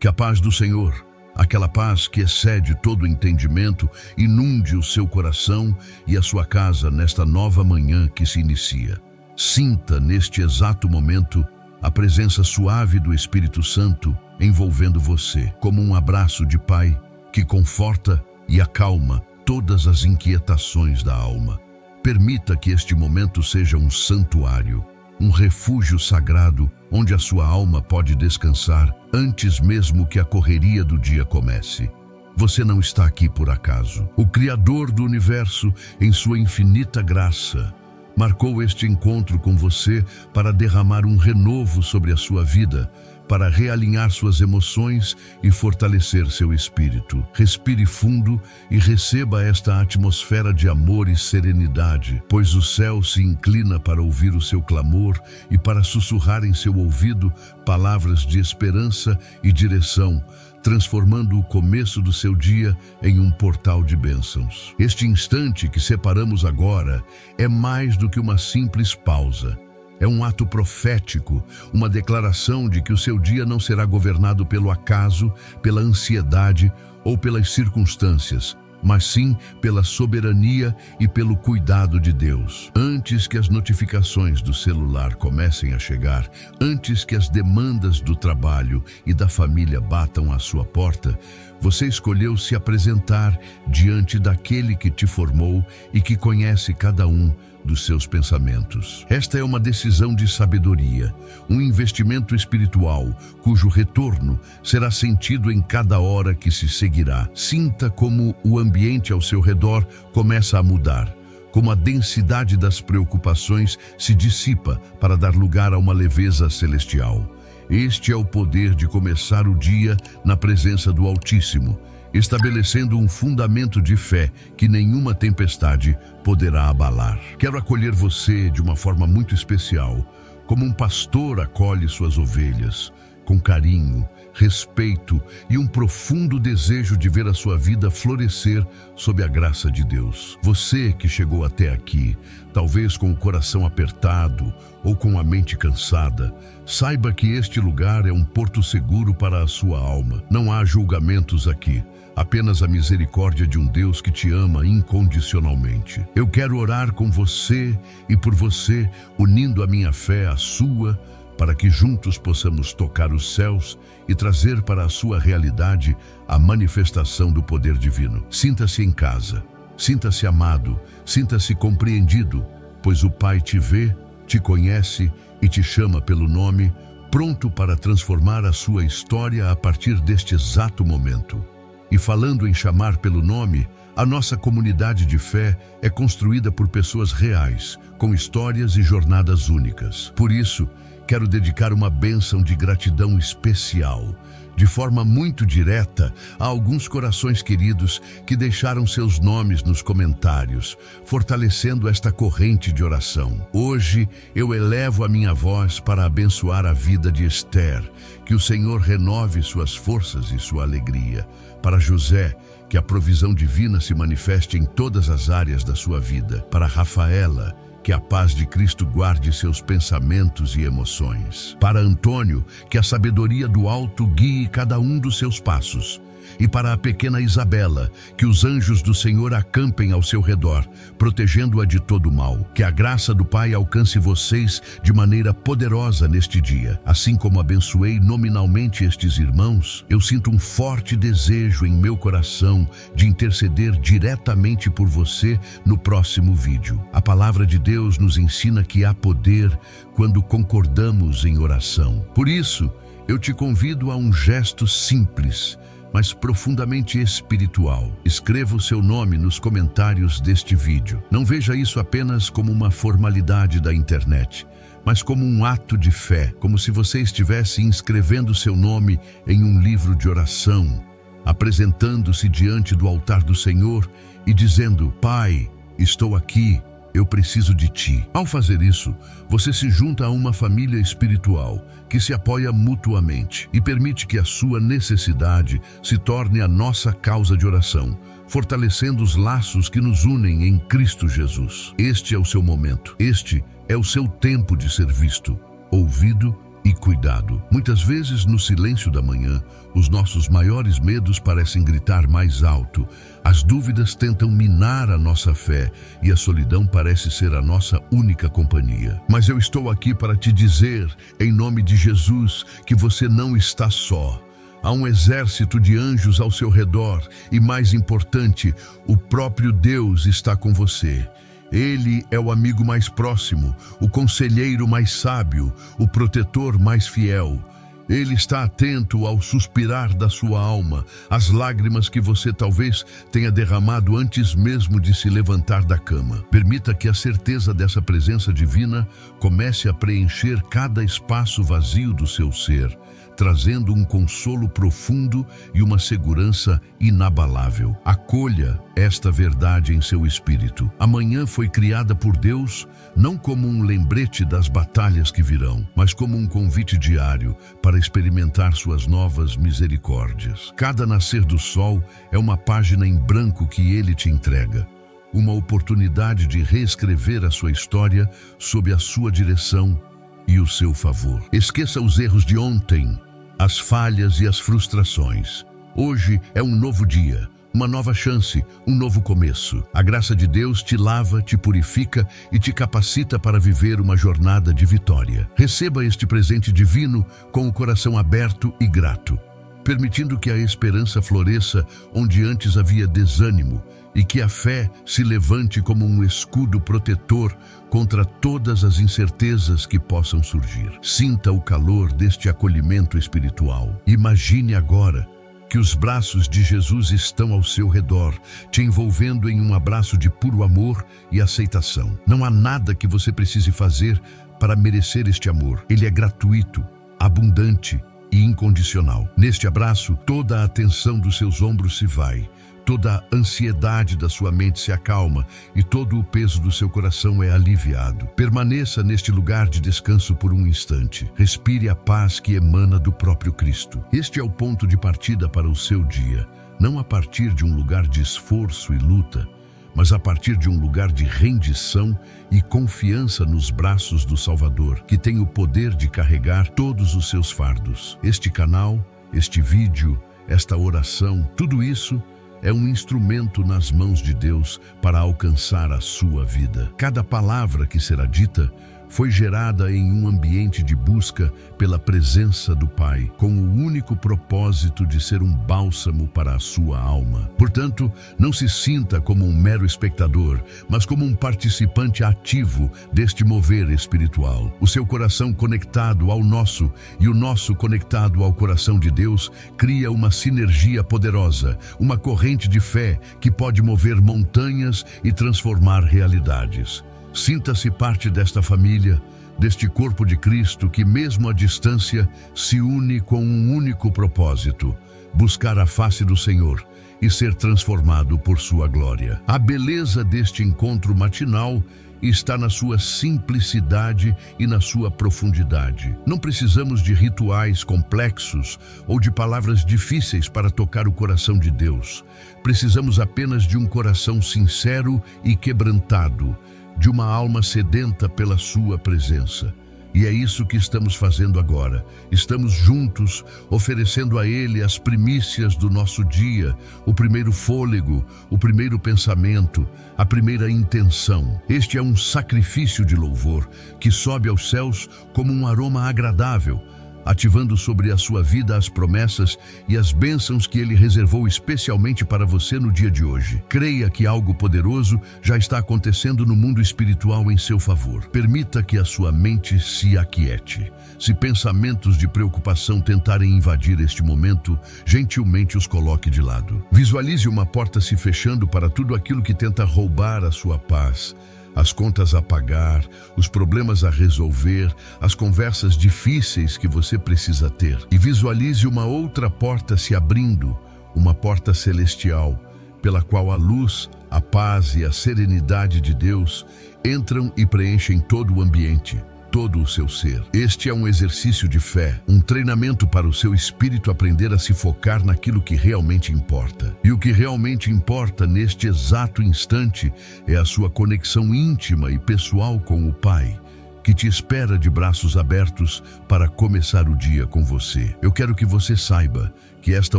Que a paz do Senhor, aquela paz que excede todo entendimento, inunde o seu coração e a sua casa nesta nova manhã que se inicia. Sinta neste exato momento a presença suave do Espírito Santo envolvendo você, como um abraço de Pai que conforta e acalma todas as inquietações da alma. Permita que este momento seja um santuário, um refúgio sagrado onde a sua alma pode descansar antes mesmo que a correria do dia comece. Você não está aqui por acaso. O Criador do Universo, em sua infinita graça, marcou este encontro com você para derramar um renovo sobre a sua vida, para realinhar suas emoções e fortalecer seu espírito. Respire fundo e receba esta atmosfera de amor e serenidade, pois o céu se inclina para ouvir o seu clamor e para sussurrar em seu ouvido palavras de esperança e direção, transformando o começo do seu dia em um portal de bênçãos. Este instante que separamos agora é mais do que uma simples pausa. É um ato profético, uma declaração de que o seu dia não será governado pelo acaso, pela ansiedade ou pelas circunstâncias, mas sim pela soberania e pelo cuidado de Deus. Antes que as notificações do celular comecem a chegar, antes que as demandas do trabalho e da família batam à sua porta, você escolheu se apresentar diante daquele que te formou e que conhece cada um dos seus pensamentos. Esta é uma decisão de sabedoria, um investimento espiritual, cujo retorno será sentido em cada hora que se seguirá. Sinta como o ambiente ao seu redor começa a mudar, como a densidade das preocupações se dissipa para dar lugar a uma leveza celestial. Este é o poder de começar o dia na presença do Altíssimo, estabelecendo um fundamento de fé que nenhuma tempestade poderá abalar. Quero acolher você de uma forma muito especial, como um pastor acolhe suas ovelhas, com carinho, respeito e um profundo desejo de ver a sua vida florescer sob a graça de Deus. Você que chegou até aqui, talvez com o coração apertado ou com a mente cansada, saiba que este lugar é um porto seguro para a sua alma. Não há julgamentos aqui, apenas a misericórdia de um Deus que te ama incondicionalmente. Eu quero orar com você e por você, unindo a minha fé à sua, para que juntos possamos tocar os céus e trazer para a sua realidade a manifestação do poder divino. Sinta-se em casa, sinta-se amado, sinta-se compreendido, pois o Pai te vê, te conhece e te chama pelo nome, pronto para transformar a sua história a partir deste exato momento. E falando em chamar pelo nome, a nossa comunidade de fé é construída por pessoas reais, com histórias e jornadas únicas. Por isso, quero dedicar uma bênção de gratidão especial, de forma muito direta, a alguns corações queridos que deixaram seus nomes nos comentários, fortalecendo esta corrente de oração. Hoje, eu elevo a minha voz para abençoar a vida de Esther, que o Senhor renove suas forças e sua alegria. Para José, que a provisão divina se manifeste em todas as áreas da sua vida. Para Rafaela, que a paz de Cristo guarde seus pensamentos e emoções. Para Antônio, que a sabedoria do alto guie cada um dos seus passos. E para a pequena Isabela, que os anjos do Senhor acampem ao seu redor, protegendo-a de todo mal. Que a graça do Pai alcance vocês de maneira poderosa neste dia. Assim como abençoei nominalmente estes irmãos, eu sinto um forte desejo em meu coração de interceder diretamente por você no próximo vídeo. A palavra de Deus nos ensina que há poder quando concordamos em oração. Por isso, eu te convido a um gesto simples, mas profundamente espiritual. Escreva o seu nome nos comentários deste vídeo. Não veja isso apenas como uma formalidade da internet, mas como um ato de fé, como se você estivesse inscrevendo seu nome em um livro de oração, apresentando-se diante do altar do Senhor e dizendo: Pai, estou aqui, eu preciso de ti. Ao fazer isso, você se junta a uma família espiritual que se apoia mutuamente e permite que a sua necessidade se torne a nossa causa de oração, fortalecendo os laços que nos unem em Cristo Jesus. Este é o seu momento, este é o seu tempo de ser visto, ouvido e cuidado. Muitas vezes, no silêncio da manhã, os nossos maiores medos parecem gritar mais alto. As dúvidas tentam minar a nossa fé e a solidão parece ser a nossa única companhia. Mas eu estou aqui para te dizer, em nome de Jesus, que você não está só. Há um exército de anjos ao seu redor e, mais importante, o próprio Deus está com você. Ele é o amigo mais próximo, o conselheiro mais sábio, o protetor mais fiel. Ele está atento ao suspirar da sua alma, às lágrimas que você talvez tenha derramado antes mesmo de se levantar da cama. Permita que a certeza dessa presença divina comece a preencher cada espaço vazio do seu ser, trazendo um consolo profundo e uma segurança inabalável. Acolha esta verdade em seu espírito. A manhã foi criada por Deus não como um lembrete das batalhas que virão, mas como um convite diário para experimentar suas novas misericórdias. Cada nascer do sol é uma página em branco que Ele te entrega. Uma oportunidade de reescrever a sua história sob a sua direção e o seu favor. Esqueça os erros de ontem, as falhas e as frustrações. Hoje é um novo dia, uma nova chance, um novo começo. A graça de Deus te lava, te purifica e te capacita para viver uma jornada de vitória. Receba este presente divino com o coração aberto e grato, permitindo que a esperança floresça onde antes havia desânimo e que a fé se levante como um escudo protetor contra todas as incertezas que possam surgir. Sinta o calor deste acolhimento espiritual. Imagine agora que os braços de Jesus estão ao seu redor, te envolvendo em um abraço de puro amor e aceitação. Não há nada que você precise fazer para merecer este amor. Ele é gratuito, abundante e incondicional. Neste abraço, toda a tensão dos seus ombros se vai, toda a ansiedade da sua mente se acalma e todo o peso do seu coração é aliviado. Permaneça neste lugar de descanso por um instante. Respire a paz que emana do próprio Cristo. Este é o ponto de partida para o seu dia, não a partir de um lugar de esforço e luta, mas a partir de um lugar de rendição e confiança nos braços do Salvador, que tem o poder de carregar todos os seus fardos. Este canal, este vídeo, esta oração, tudo isso é um instrumento nas mãos de Deus para alcançar a sua vida. Cada palavra que será dita foi gerada em um ambiente de busca pela presença do Pai, com o único propósito de ser um bálsamo para a sua alma. Portanto, não se sinta como um mero espectador, mas como um participante ativo deste mover espiritual. O seu coração conectado ao nosso e o nosso conectado ao coração de Deus cria uma sinergia poderosa, uma corrente de fé que pode mover montanhas e transformar realidades. Sinta-se parte desta família, deste corpo de Cristo que, mesmo à distância, se une com um único propósito: buscar a face do Senhor e ser transformado por sua glória. A beleza deste encontro matinal está na sua simplicidade e na sua profundidade. Não precisamos de rituais complexos ou de palavras difíceis para tocar o coração de Deus. Precisamos apenas de um coração sincero e quebrantado, de uma alma sedenta pela sua presença. E é isso que estamos fazendo agora. Estamos juntos, oferecendo a Ele as primícias do nosso dia, o primeiro fôlego, o primeiro pensamento, a primeira intenção. Este é um sacrifício de louvor que sobe aos céus como um aroma agradável, ativando sobre a sua vida as promessas e as bênçãos que Ele reservou especialmente para você no dia de hoje. Creia que algo poderoso já está acontecendo no mundo espiritual em seu favor. Permita que a sua mente se aquiete. Se pensamentos de preocupação tentarem invadir este momento, gentilmente os coloque de lado. Visualize uma porta se fechando para tudo aquilo que tenta roubar a sua paz. As contas a pagar, os problemas a resolver, as conversas difíceis que você precisa ter. E visualize uma outra porta se abrindo, uma porta celestial, pela qual a luz, a paz e a serenidade de Deus entram e preenchem todo o ambiente, todo o seu ser. Este é um exercício de fé, um treinamento para o seu espírito aprender a se focar naquilo que realmente importa. E o que realmente importa neste exato instante é a sua conexão íntima e pessoal com o Pai, que que te espera de braços abertos para começar o dia com você. Eu quero que você saiba que esta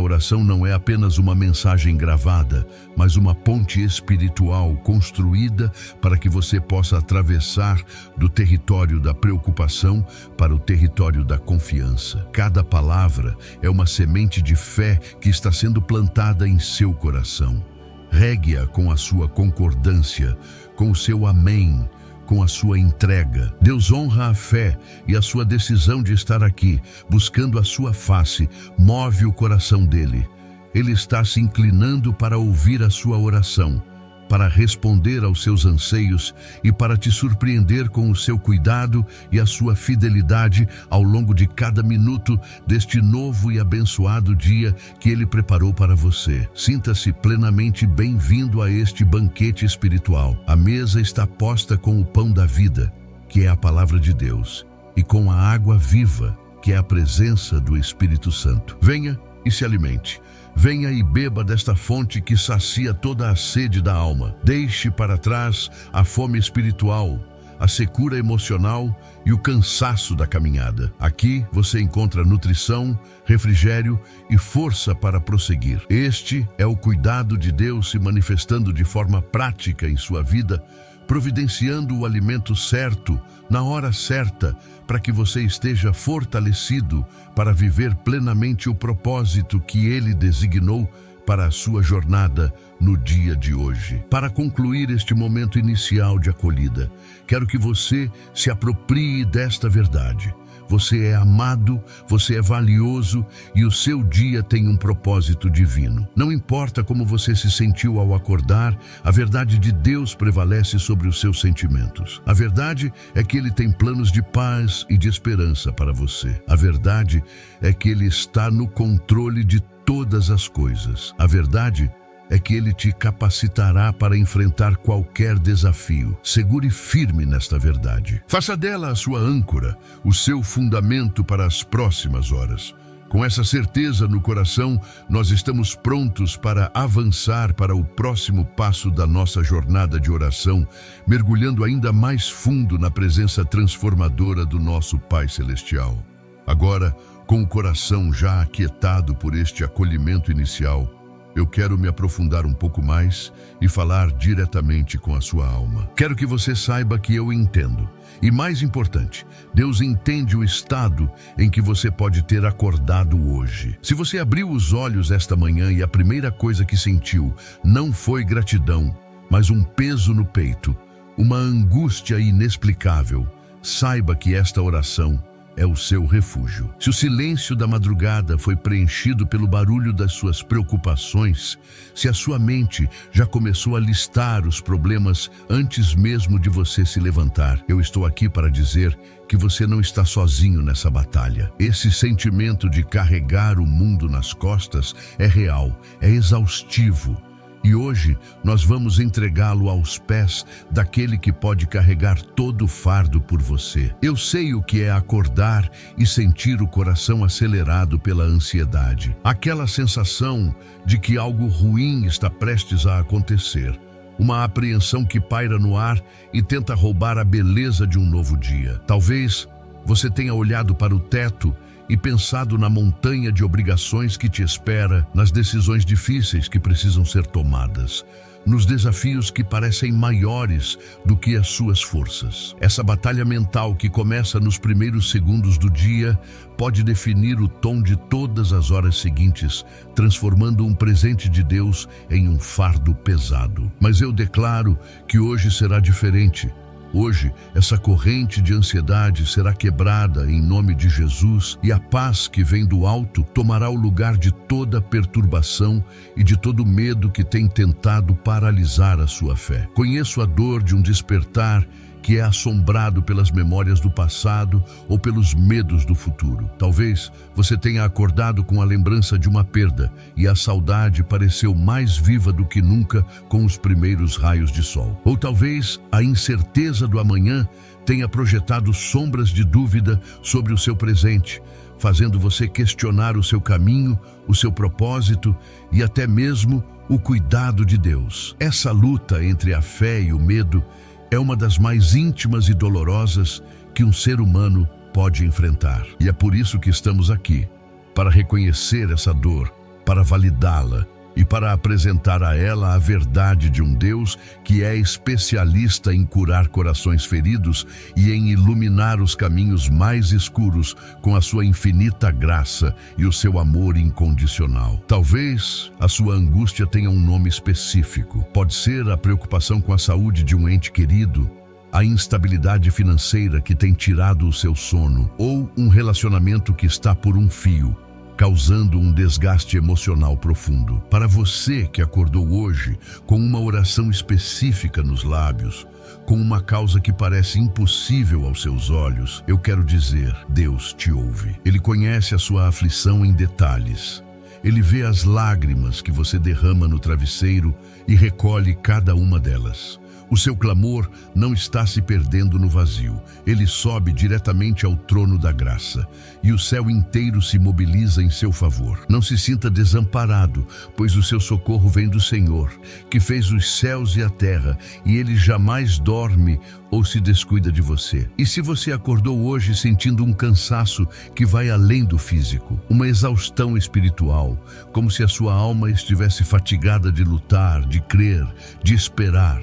oração não é apenas uma mensagem gravada, mas uma ponte espiritual construída para que você possa atravessar do território da preocupação para o território da confiança. Cada palavra é uma semente de fé que está sendo plantada em seu coração. Regue-a com a sua concordância, com o seu amém, com a sua entrega. Deus honra a fé e a sua decisão de estar aqui, buscando a sua face, move o coração dele. Ele está se inclinando para ouvir a sua oração, para responder aos seus anseios e para te surpreender com o seu cuidado e a sua fidelidade ao longo de cada minuto deste novo e abençoado dia que Ele preparou para você. Sinta-se plenamente bem-vindo a este banquete espiritual. A mesa está posta com o pão da vida, que é a palavra de Deus, e com a água viva, que é a presença do Espírito Santo. Venha e se alimente. Venha e beba desta fonte que sacia toda a sede da alma. Deixe para trás a fome espiritual, a secura emocional e o cansaço da caminhada. Aqui você encontra nutrição, refrigério e força para prosseguir. Este é o cuidado de Deus se manifestando de forma prática em sua vida, providenciando o alimento certo, na hora certa, para que você esteja fortalecido para viver plenamente o propósito que Ele designou para a sua jornada no dia de hoje. Para concluir este momento inicial de acolhida, quero que você se aproprie desta verdade. Você é amado, você é valioso e o seu dia tem um propósito divino. Não importa como você se sentiu ao acordar, a verdade de Deus prevalece sobre os seus sentimentos. A verdade é que Ele tem planos de paz e de esperança para você. A verdade é que Ele está no controle de todas as coisas. A verdade é que Ele te capacitará para enfrentar qualquer desafio. Segure firme nesta verdade. Faça dela a sua âncora, o seu fundamento para as próximas horas. Com essa certeza no coração, nós estamos prontos para avançar para o próximo passo da nossa jornada de oração, mergulhando ainda mais fundo na presença transformadora do nosso Pai Celestial. Agora, com o coração já aquietado por este acolhimento inicial, eu quero me aprofundar um pouco mais e falar diretamente com a sua alma. Quero que você saiba que eu entendo. E mais importante, Deus entende o estado em que você pode ter acordado hoje. Se você abriu os olhos esta manhã e a primeira coisa que sentiu não foi gratidão, mas um peso no peito, uma angústia inexplicável, saiba que esta oração é o seu refúgio. Se o silêncio da madrugada foi preenchido pelo barulho das suas preocupações, se a sua mente já começou a listar os problemas antes mesmo de você se levantar, eu estou aqui para dizer que você não está sozinho nessa batalha. Esse sentimento de carregar o mundo nas costas é real, é exaustivo. E hoje nós vamos entregá-lo aos pés daquele que pode carregar todo o fardo por você. Eu sei o que é acordar e sentir o coração acelerado pela ansiedade. Aquela sensação de que algo ruim está prestes a acontecer. Uma apreensão que paira no ar e tenta roubar a beleza de um novo dia. Talvez você tenha olhado para o teto e pensado na montanha de obrigações que te espera, nas decisões difíceis que precisam ser tomadas, nos desafios que parecem maiores do que as suas forças. Essa batalha mental que começa nos primeiros segundos do dia pode definir o tom de todas as horas seguintes, transformando um presente de Deus em um fardo pesado. Mas eu declaro que hoje será diferente. Hoje, essa corrente de ansiedade será quebrada em nome de Jesus e a paz que vem do alto tomará o lugar de toda perturbação e de todo medo que tem tentado paralisar a sua fé. Conheço a dor de um despertar que é assombrado pelas memórias do passado ou pelos medos do futuro. Talvez você tenha acordado com a lembrança de uma perda e a saudade pareceu mais viva do que nunca com os primeiros raios de sol. Ou talvez a incerteza do amanhã tenha projetado sombras de dúvida sobre o seu presente, fazendo você questionar o seu caminho, o seu propósito e até mesmo o cuidado de Deus. Essa luta entre a fé e o medo é uma das mais íntimas e dolorosas que um ser humano pode enfrentar. E é por isso que estamos aqui, para reconhecer essa dor, para validá-la e para apresentar a ela a verdade de um Deus que é especialista em curar corações feridos e em iluminar os caminhos mais escuros com a sua infinita graça e o seu amor incondicional. Talvez a sua angústia tenha um nome específico. Pode ser a preocupação com a saúde de um ente querido, a instabilidade financeira que tem tirado o seu sono, ou um relacionamento que está por um fio, causando um desgaste emocional profundo. Para você que acordou hoje com uma oração específica nos lábios, com uma causa que parece impossível aos seus olhos, eu quero dizer, Deus te ouve. Ele conhece a sua aflição em detalhes. Ele vê as lágrimas que você derrama no travesseiro e recolhe cada uma delas. O seu clamor não está se perdendo no vazio. Ele sobe diretamente ao trono da graça, e o céu inteiro se mobiliza em seu favor. Não se sinta desamparado, pois o seu socorro vem do Senhor, que fez os céus e a terra, e Ele jamais dorme ou se descuida de você. E se você acordou hoje sentindo um cansaço que vai além do físico, uma exaustão espiritual, como se a sua alma estivesse fatigada de lutar, de crer, de esperar,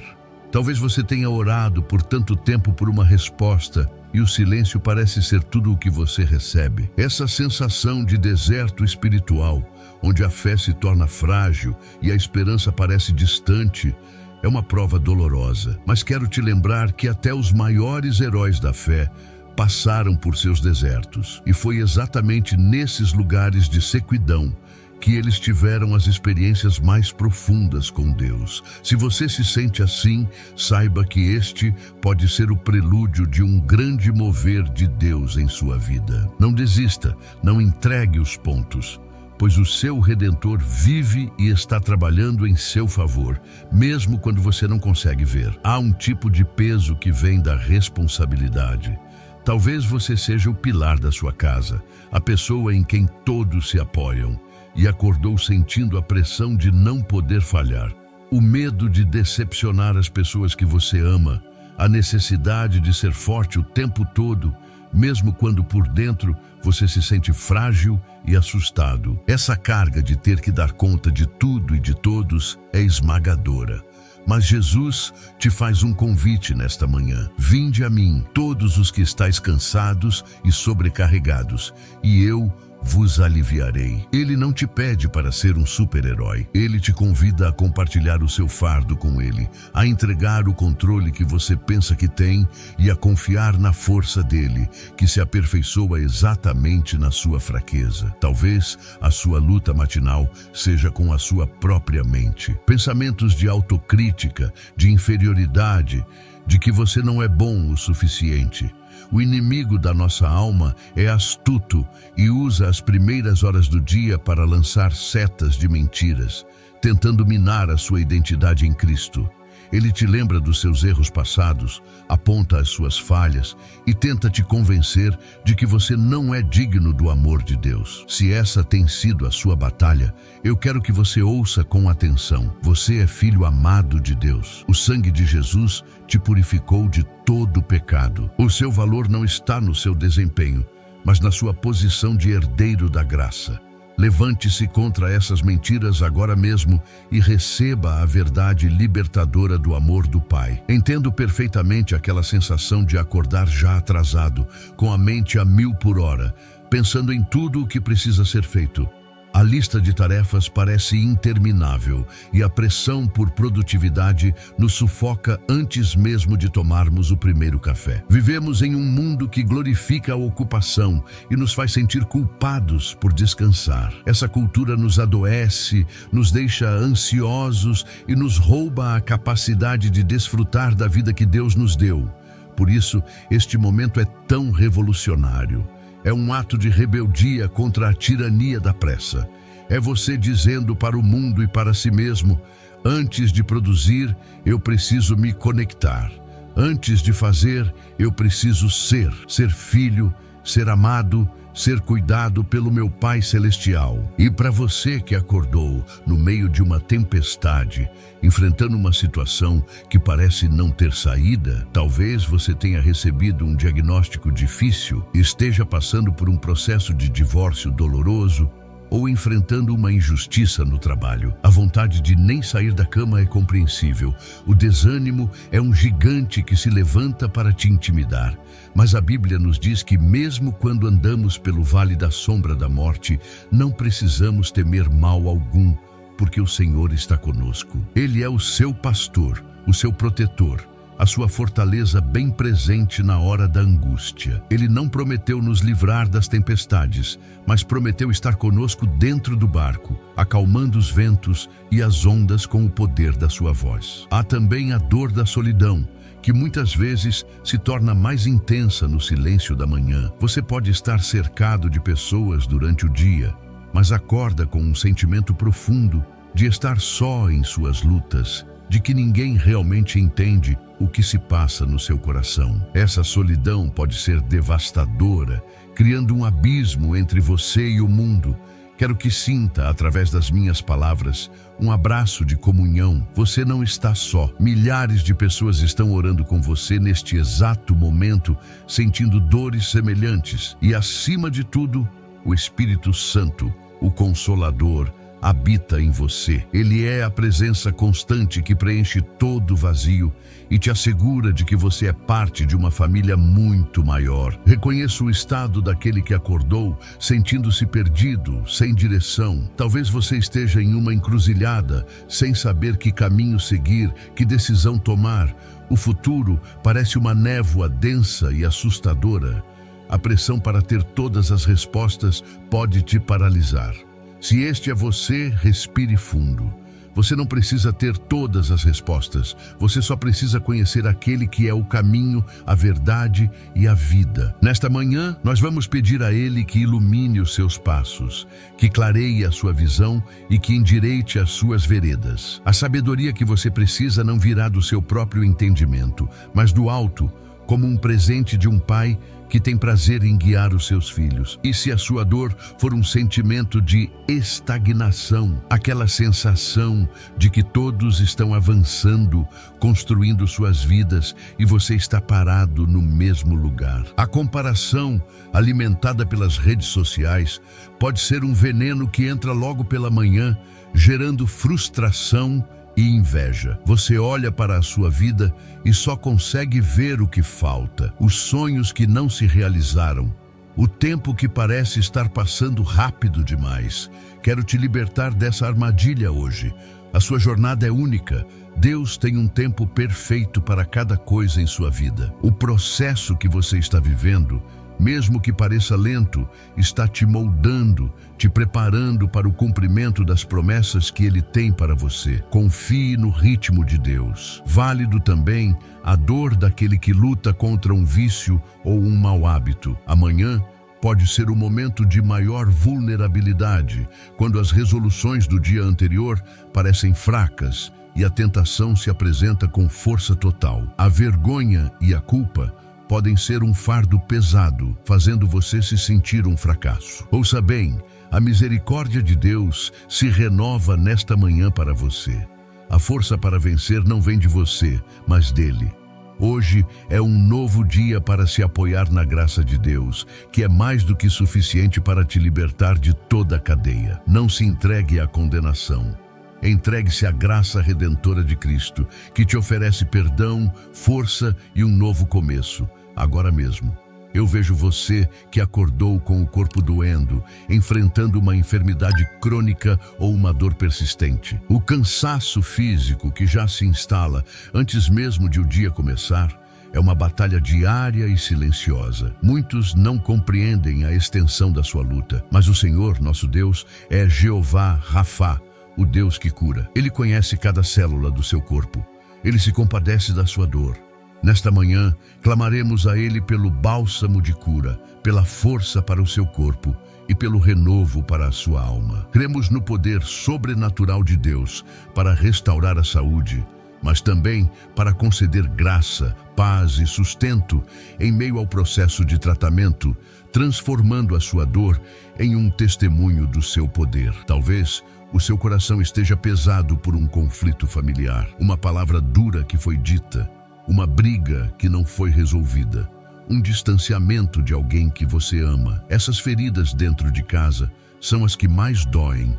talvez você tenha orado por tanto tempo por uma resposta e o silêncio parece ser tudo o que você recebe. Essa sensação de deserto espiritual, onde a fé se torna frágil e a esperança parece distante, é uma prova dolorosa. Mas quero te lembrar que até os maiores heróis da fé passaram por seus desertos. E foi exatamente nesses lugares de sequidão que eles tiveram as experiências mais profundas com Deus. Se você se sente assim, saiba que este pode ser o prelúdio de um grande mover de Deus em sua vida. Não desista, não entregue os pontos, pois o seu Redentor vive e está trabalhando em seu favor, mesmo quando você não consegue ver. Há um tipo de peso que vem da responsabilidade. Talvez você seja o pilar da sua casa, a pessoa em quem todos se apoiam, e acordou sentindo a pressão de não poder falhar, o medo de decepcionar as pessoas que você ama, a necessidade de ser forte o tempo todo, mesmo quando por dentro você se sente frágil e assustado. Essa carga de ter que dar conta de tudo e de todos é esmagadora. Mas Jesus te faz um convite nesta manhã. Vinde a mim, todos os que estáis cansados e sobrecarregados, e eu vos aliviarei. Ele não te pede para ser um super-herói. Ele te convida a compartilhar o seu fardo com ele, a entregar o controle que você pensa que tem e a confiar na força dele, que se aperfeiçoa exatamente na sua fraqueza. Talvez a sua luta matinal seja com a sua própria mente. Pensamentos de autocrítica, de inferioridade, de que você não é bom o suficiente. O inimigo da nossa alma é astuto e usa as primeiras horas do dia para lançar setas de mentiras, tentando minar a sua identidade em Cristo. Ele te lembra dos seus erros passados, aponta as suas falhas e tenta te convencer de que você não é digno do amor de Deus. Se essa tem sido a sua batalha, eu quero que você ouça com atenção. Você é filho amado de Deus. O sangue de Jesus te purificou de todo pecado. O seu valor não está no seu desempenho, mas na sua posição de herdeiro da graça. Levante-se contra essas mentiras agora mesmo e receba a verdade libertadora do amor do Pai. Entendo perfeitamente aquela sensação de acordar já atrasado, com a mente a 1000 por hora, pensando em tudo o que precisa ser feito. A lista de tarefas parece interminável e a pressão por produtividade nos sufoca antes mesmo de tomarmos o primeiro café. Vivemos em um mundo que glorifica a ocupação e nos faz sentir culpados por descansar. Essa cultura nos adoece, nos deixa ansiosos e nos rouba a capacidade de desfrutar da vida que Deus nos deu. Por isso, este momento é tão revolucionário. É um ato de rebeldia contra a tirania da pressa. É você dizendo para o mundo e para si mesmo: antes de produzir, eu preciso me conectar. Antes de fazer, eu preciso ser filho, ser amado, ser cuidado pelo meu Pai Celestial. E para você que acordou no meio de uma tempestade, enfrentando uma situação que parece não ter saída, talvez você tenha recebido um diagnóstico difícil, esteja passando por um processo de divórcio doloroso, ou enfrentando uma injustiça no trabalho. A vontade de nem sair da cama é compreensível. O desânimo é um gigante que se levanta para te intimidar. Mas a Bíblia nos diz que mesmo quando andamos pelo vale da sombra da morte, não precisamos temer mal algum, porque o Senhor está conosco. Ele é o seu pastor, o seu protetor, a sua fortaleza bem presente na hora da angústia. Ele não prometeu nos livrar das tempestades, mas prometeu estar conosco dentro do barco, acalmando os ventos e as ondas com o poder da sua voz. Há também a dor da solidão, que muitas vezes se torna mais intensa no silêncio da manhã. Você pode estar cercado de pessoas durante o dia, mas acorda com um sentimento profundo de estar só em suas lutas, de que ninguém realmente entende o que se passa no seu coração. Essa solidão pode ser devastadora, criando um abismo entre você e o mundo. Quero que sinta, através das minhas palavras, um abraço de comunhão. Você não está só. Milhares de pessoas estão orando com você neste exato momento, sentindo dores semelhantes. E, acima de tudo, o Espírito Santo, o Consolador, habita em você. Ele é a presença constante que preenche todo o vazio e te assegura de que você é parte de uma família muito maior. Reconheça o estado daquele que acordou, sentindo-se perdido, sem direção. Talvez você esteja em uma encruzilhada, sem saber que caminho seguir, que decisão tomar. O futuro parece uma névoa densa e assustadora. A pressão para ter todas as respostas pode te paralisar. Se este é você, respire fundo. Você não precisa ter todas as respostas. Você só precisa conhecer aquele que é o caminho, a verdade e a vida. Nesta manhã, nós vamos pedir a Ele que ilumine os seus passos, que clareie a sua visão e que endireite as suas veredas. A sabedoria que você precisa não virá do seu próprio entendimento, mas do alto, como um presente de um pai que tem prazer em guiar os seus filhos. E se a sua dor for um sentimento de estagnação, aquela sensação de que todos estão avançando, construindo suas vidas e você está parado no mesmo lugar. A comparação, alimentada pelas redes sociais, pode ser um veneno que entra logo pela manhã, gerando frustração e inveja. Você olha para a sua vida e só consegue ver o que falta, os sonhos que não se realizaram, o tempo que parece estar passando rápido demais. Quero te libertar dessa armadilha hoje. A sua jornada é única. Deus tem um tempo perfeito para cada coisa em sua vida. O processo que você está vivendo, mesmo que pareça lento, está te moldando, te preparando para o cumprimento das promessas que Ele tem para você. Confie no ritmo de Deus. Válido também a dor daquele que luta contra um vício ou um mau hábito. Amanhã pode ser o momento de maior vulnerabilidade, quando as resoluções do dia anterior parecem fracas e a tentação se apresenta com força total. A vergonha e a culpa podem ser um fardo pesado, fazendo você se sentir um fracasso. Ouça bem, a misericórdia de Deus se renova nesta manhã para você. A força para vencer não vem de você, mas dele. Hoje é um novo dia para se apoiar na graça de Deus, que é mais do que suficiente para te libertar de toda a cadeia. Não se entregue à condenação. Entregue-se à graça redentora de Cristo, que te oferece perdão, força e um novo começo. Agora mesmo, eu vejo você que acordou com o corpo doendo, enfrentando uma enfermidade crônica ou uma dor persistente. O cansaço físico que já se instala antes mesmo de o dia começar é uma batalha diária e silenciosa. Muitos não compreendem a extensão da sua luta, mas o Senhor, nosso Deus, é Jeová Rafá, o Deus que cura. Ele conhece cada célula do seu corpo. Ele se compadece da sua dor. Nesta manhã, clamaremos a Ele pelo bálsamo de cura, pela força para o seu corpo e pelo renovo para a sua alma. Cremos no poder sobrenatural de Deus para restaurar a saúde, mas também para conceder graça, paz e sustento em meio ao processo de tratamento, transformando a sua dor em um testemunho do seu poder. Talvez o seu coração esteja pesado por um conflito familiar, uma palavra dura que foi dita, uma briga que não foi resolvida, um distanciamento de alguém que você ama. Essas feridas dentro de casa são as que mais doem,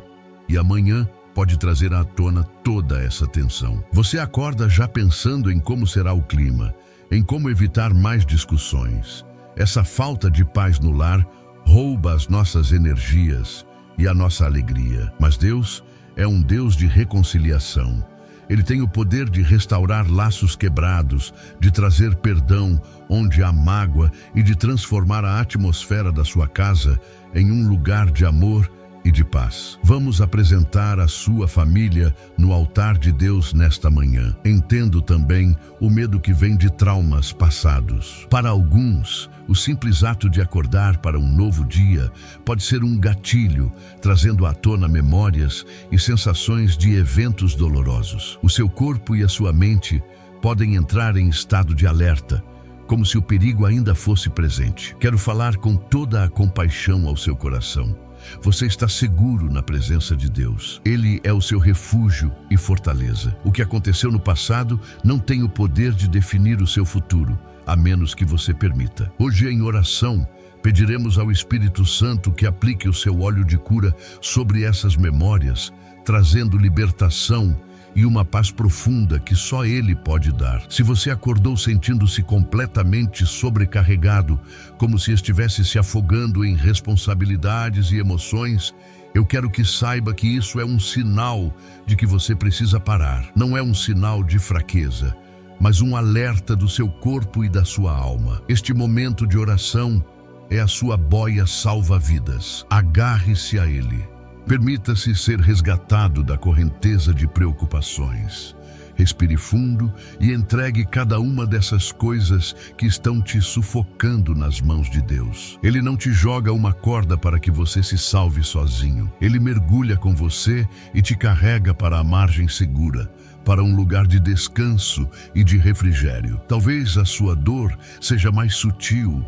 e amanhã pode trazer à tona toda essa tensão. Você acorda já pensando em como será o clima, em como evitar mais discussões. Essa falta de paz no lar rouba as nossas energias e a nossa alegria. Mas Deus é um Deus de reconciliação. Ele tem o poder de restaurar laços quebrados, de trazer perdão onde há mágoa e de transformar a atmosfera da sua casa em um lugar de amor e de paz. Vamos apresentar a sua família no altar de Deus nesta manhã. Entendo também o medo que vem de traumas passados. Para alguns, o simples ato de acordar para um novo dia pode ser um gatilho, trazendo à tona memórias e sensações de eventos dolorosos. O seu corpo e a sua mente podem entrar em estado de alerta, como se o perigo ainda fosse presente. Quero falar com toda a compaixão ao seu coração. Você está seguro na presença de Deus. Ele é o seu refúgio e fortaleza. O que aconteceu no passado não tem o poder de definir o seu futuro, a menos que você permita. Hoje, em oração, pediremos ao Espírito Santo que aplique o seu óleo de cura sobre essas memórias, trazendo libertação e uma paz profunda que só Ele pode dar. Se você acordou sentindo-se completamente sobrecarregado, como se estivesse se afogando em responsabilidades e emoções, eu quero que saiba que isso é um sinal de que você precisa parar. Não é um sinal de fraqueza, mas um alerta do seu corpo e da sua alma. Este momento de oração é a sua boia salva-vidas. Agarre-se a Ele. Permita-se ser resgatado da correnteza de preocupações. Respire fundo e entregue cada uma dessas coisas que estão te sufocando nas mãos de Deus. Ele não te joga uma corda para que você se salve sozinho. Ele mergulha com você e te carrega para a margem segura, para um lugar de descanso e de refrigério. Talvez a sua dor seja mais sutil,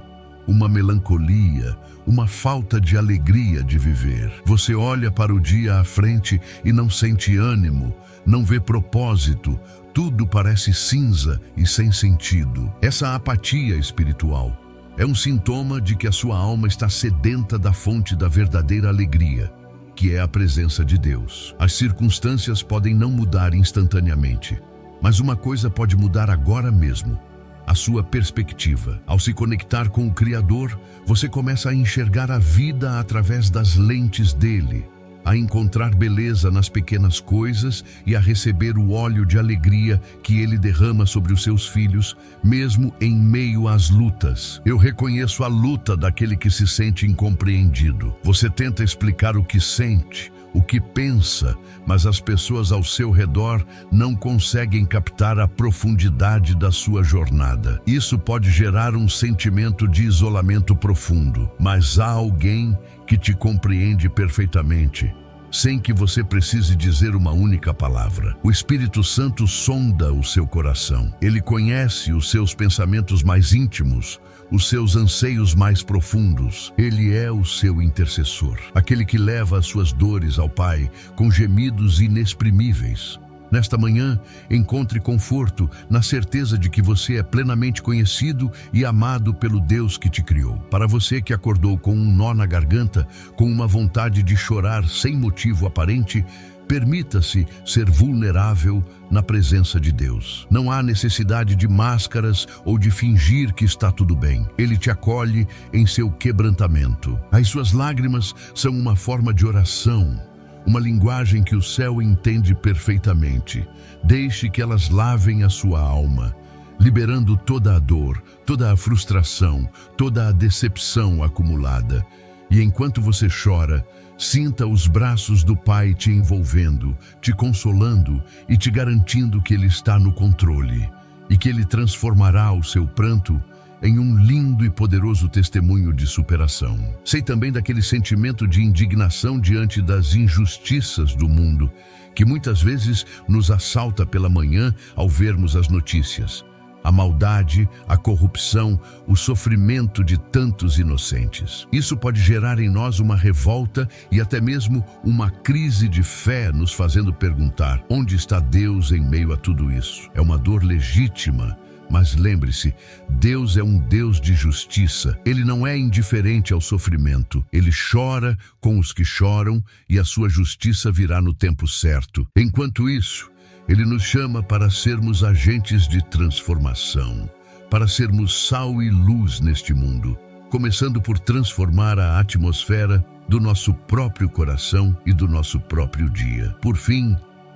uma melancolia, uma falta de alegria de viver. Você olha para o dia à frente e não sente ânimo, não vê propósito, tudo parece cinza e sem sentido. Essa apatia espiritual é um sintoma de que a sua alma está sedenta da fonte da verdadeira alegria, que é a presença de Deus. As circunstâncias podem não mudar instantaneamente, mas uma coisa pode mudar agora mesmo: a sua perspectiva. Ao se conectar com o Criador, você começa a enxergar a vida através das lentes dele, a encontrar beleza nas pequenas coisas e a receber o óleo de alegria que ele derrama sobre os seus filhos, mesmo em meio às lutas. Eu reconheço a luta daquele que se sente incompreendido. Você tenta explicar o que sente, o que pensa, mas as pessoas ao seu redor não conseguem captar a profundidade da sua jornada. Isso pode gerar um sentimento de isolamento profundo, mas há alguém que te compreende perfeitamente, sem que você precise dizer uma única palavra. O Espírito Santo sonda o seu coração. Ele conhece os seus pensamentos mais íntimos, os seus anseios mais profundos. Ele é o seu intercessor, aquele que leva as suas dores ao Pai com gemidos inexprimíveis. Nesta manhã, encontre conforto na certeza de que você é plenamente conhecido e amado pelo Deus que te criou. Para você que acordou com um nó na garganta, com uma vontade de chorar sem motivo aparente, permita-se ser vulnerável na presença de Deus. Não há necessidade de máscaras ou de fingir que está tudo bem. Ele te acolhe em seu quebrantamento. As suas lágrimas são uma forma de oração, uma linguagem que o céu entende perfeitamente. Deixe que elas lavem a sua alma, liberando toda a dor, toda a frustração, toda a decepção acumulada. E enquanto você chora, sinta os braços do Pai te envolvendo, te consolando e te garantindo que Ele está no controle e que Ele transformará o seu pranto em um lindo e poderoso testemunho de superação. Sei também daquele sentimento de indignação diante das injustiças do mundo que muitas vezes nos assalta pela manhã ao vermos as notícias. A maldade, a corrupção, o sofrimento de tantos inocentes. Isso pode gerar em nós uma revolta e até mesmo uma crise de fé, nos fazendo perguntar: onde está Deus em meio a tudo isso? É uma dor legítima, mas lembre-se, Deus é um Deus de justiça. Ele não é indiferente ao sofrimento. Ele chora com os que choram e a sua justiça virá no tempo certo. Enquanto isso, Ele nos chama para sermos agentes de transformação, para sermos sal e luz neste mundo, começando por transformar a atmosfera do nosso próprio coração e do nosso próprio dia. Por fim,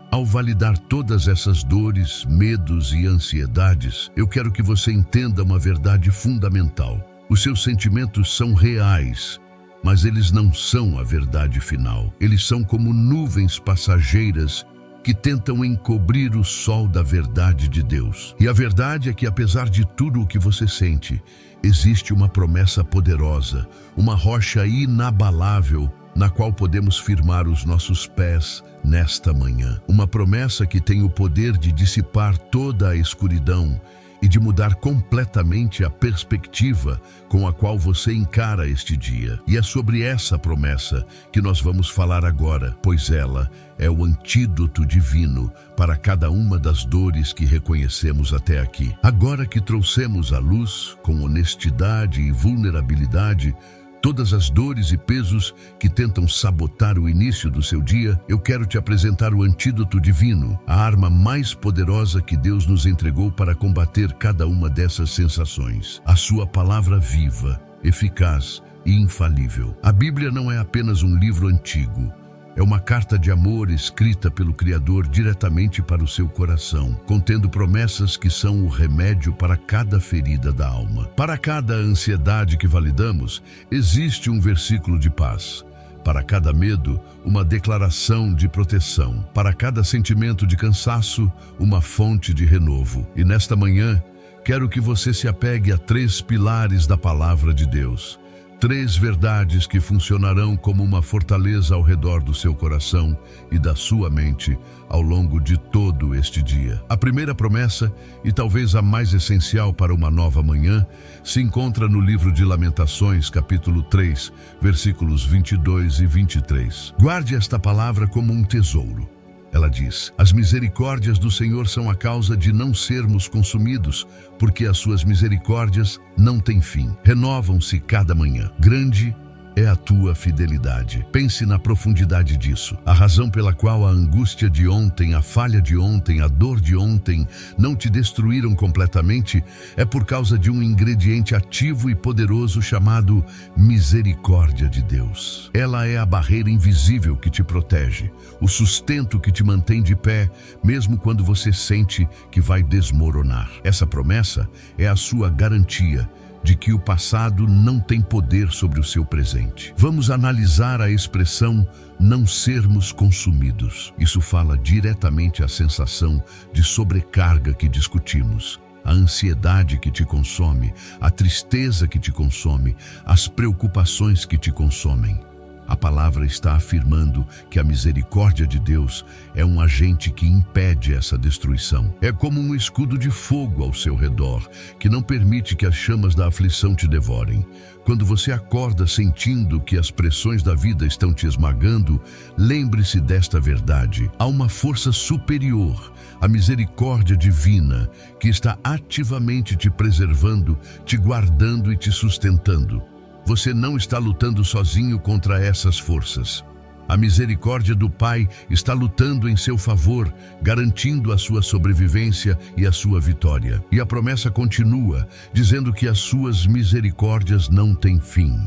ao validar todas essas dores, medos e ansiedades, eu quero que você entenda uma verdade fundamental. Os seus sentimentos são reais, mas eles não são a verdade final. Eles são como nuvens passageiras que tentam encobrir o sol da verdade de Deus. E a verdade é que, apesar de tudo o que você sente, existe uma promessa poderosa, uma rocha inabalável na qual podemos firmar os nossos pés nesta manhã. Uma promessa que tem o poder de dissipar toda a escuridão e de mudar completamente a perspectiva com a qual você encara este dia. E é sobre essa promessa que nós vamos falar agora, pois ela é o antídoto divino para cada uma das dores que reconhecemos até aqui. Agora que trouxemos à luz, com honestidade e vulnerabilidade, todas as dores e pesos que tentam sabotar o início do seu dia, eu quero te apresentar o antídoto divino, a arma mais poderosa que Deus nos entregou para combater cada uma dessas sensações. A sua palavra viva, eficaz e infalível. A Bíblia não é apenas um livro antigo. É uma carta de amor escrita pelo Criador diretamente para o seu coração, contendo promessas que são o remédio para cada ferida da alma. Para cada ansiedade que validamos, existe um versículo de paz. Para cada medo, uma declaração de proteção. Para cada sentimento de cansaço, uma fonte de renovo. E nesta manhã, quero que você se apegue a 3 pilares da palavra de Deus. 3 verdades que funcionarão como uma fortaleza ao redor do seu coração e da sua mente ao longo de todo este dia. A primeira promessa, e talvez a mais essencial para uma nova manhã, se encontra no livro de Lamentações, capítulo 3, versículos 22 e 23. Guarde esta palavra como um tesouro. Ela diz: as misericórdias do Senhor são a causa de não sermos consumidos, porque as suas misericórdias não têm fim. Renovam-se cada manhã. Grande é a tua fidelidade. Pense na profundidade disso. A razão pela qual a angústia de ontem, a falha de ontem, a dor de ontem não te destruíram completamente é por causa de um ingrediente ativo e poderoso chamado misericórdia de Deus. Ela é a barreira invisível que te protege, o sustento que te mantém de pé, mesmo quando você sente que vai desmoronar. Essa promessa é a sua garantia de que o passado não tem poder sobre o seu presente. Vamos analisar a expressão não sermos consumidos. Isso fala diretamente à sensação de sobrecarga que discutimos, a ansiedade que te consome, a tristeza que te consome, as preocupações que te consomem. A palavra está afirmando que a misericórdia de Deus é um agente que impede essa destruição. É como um escudo de fogo ao seu redor, que não permite que as chamas da aflição te devorem. Quando você acorda sentindo que as pressões da vida estão te esmagando, lembre-se desta verdade. Há uma força superior, a misericórdia divina, que está ativamente te preservando, te guardando e te sustentando. Você não está lutando sozinho contra essas forças. A misericórdia do Pai está lutando em seu favor, garantindo a sua sobrevivência e a sua vitória. E a promessa continua, dizendo que as suas misericórdias não têm fim.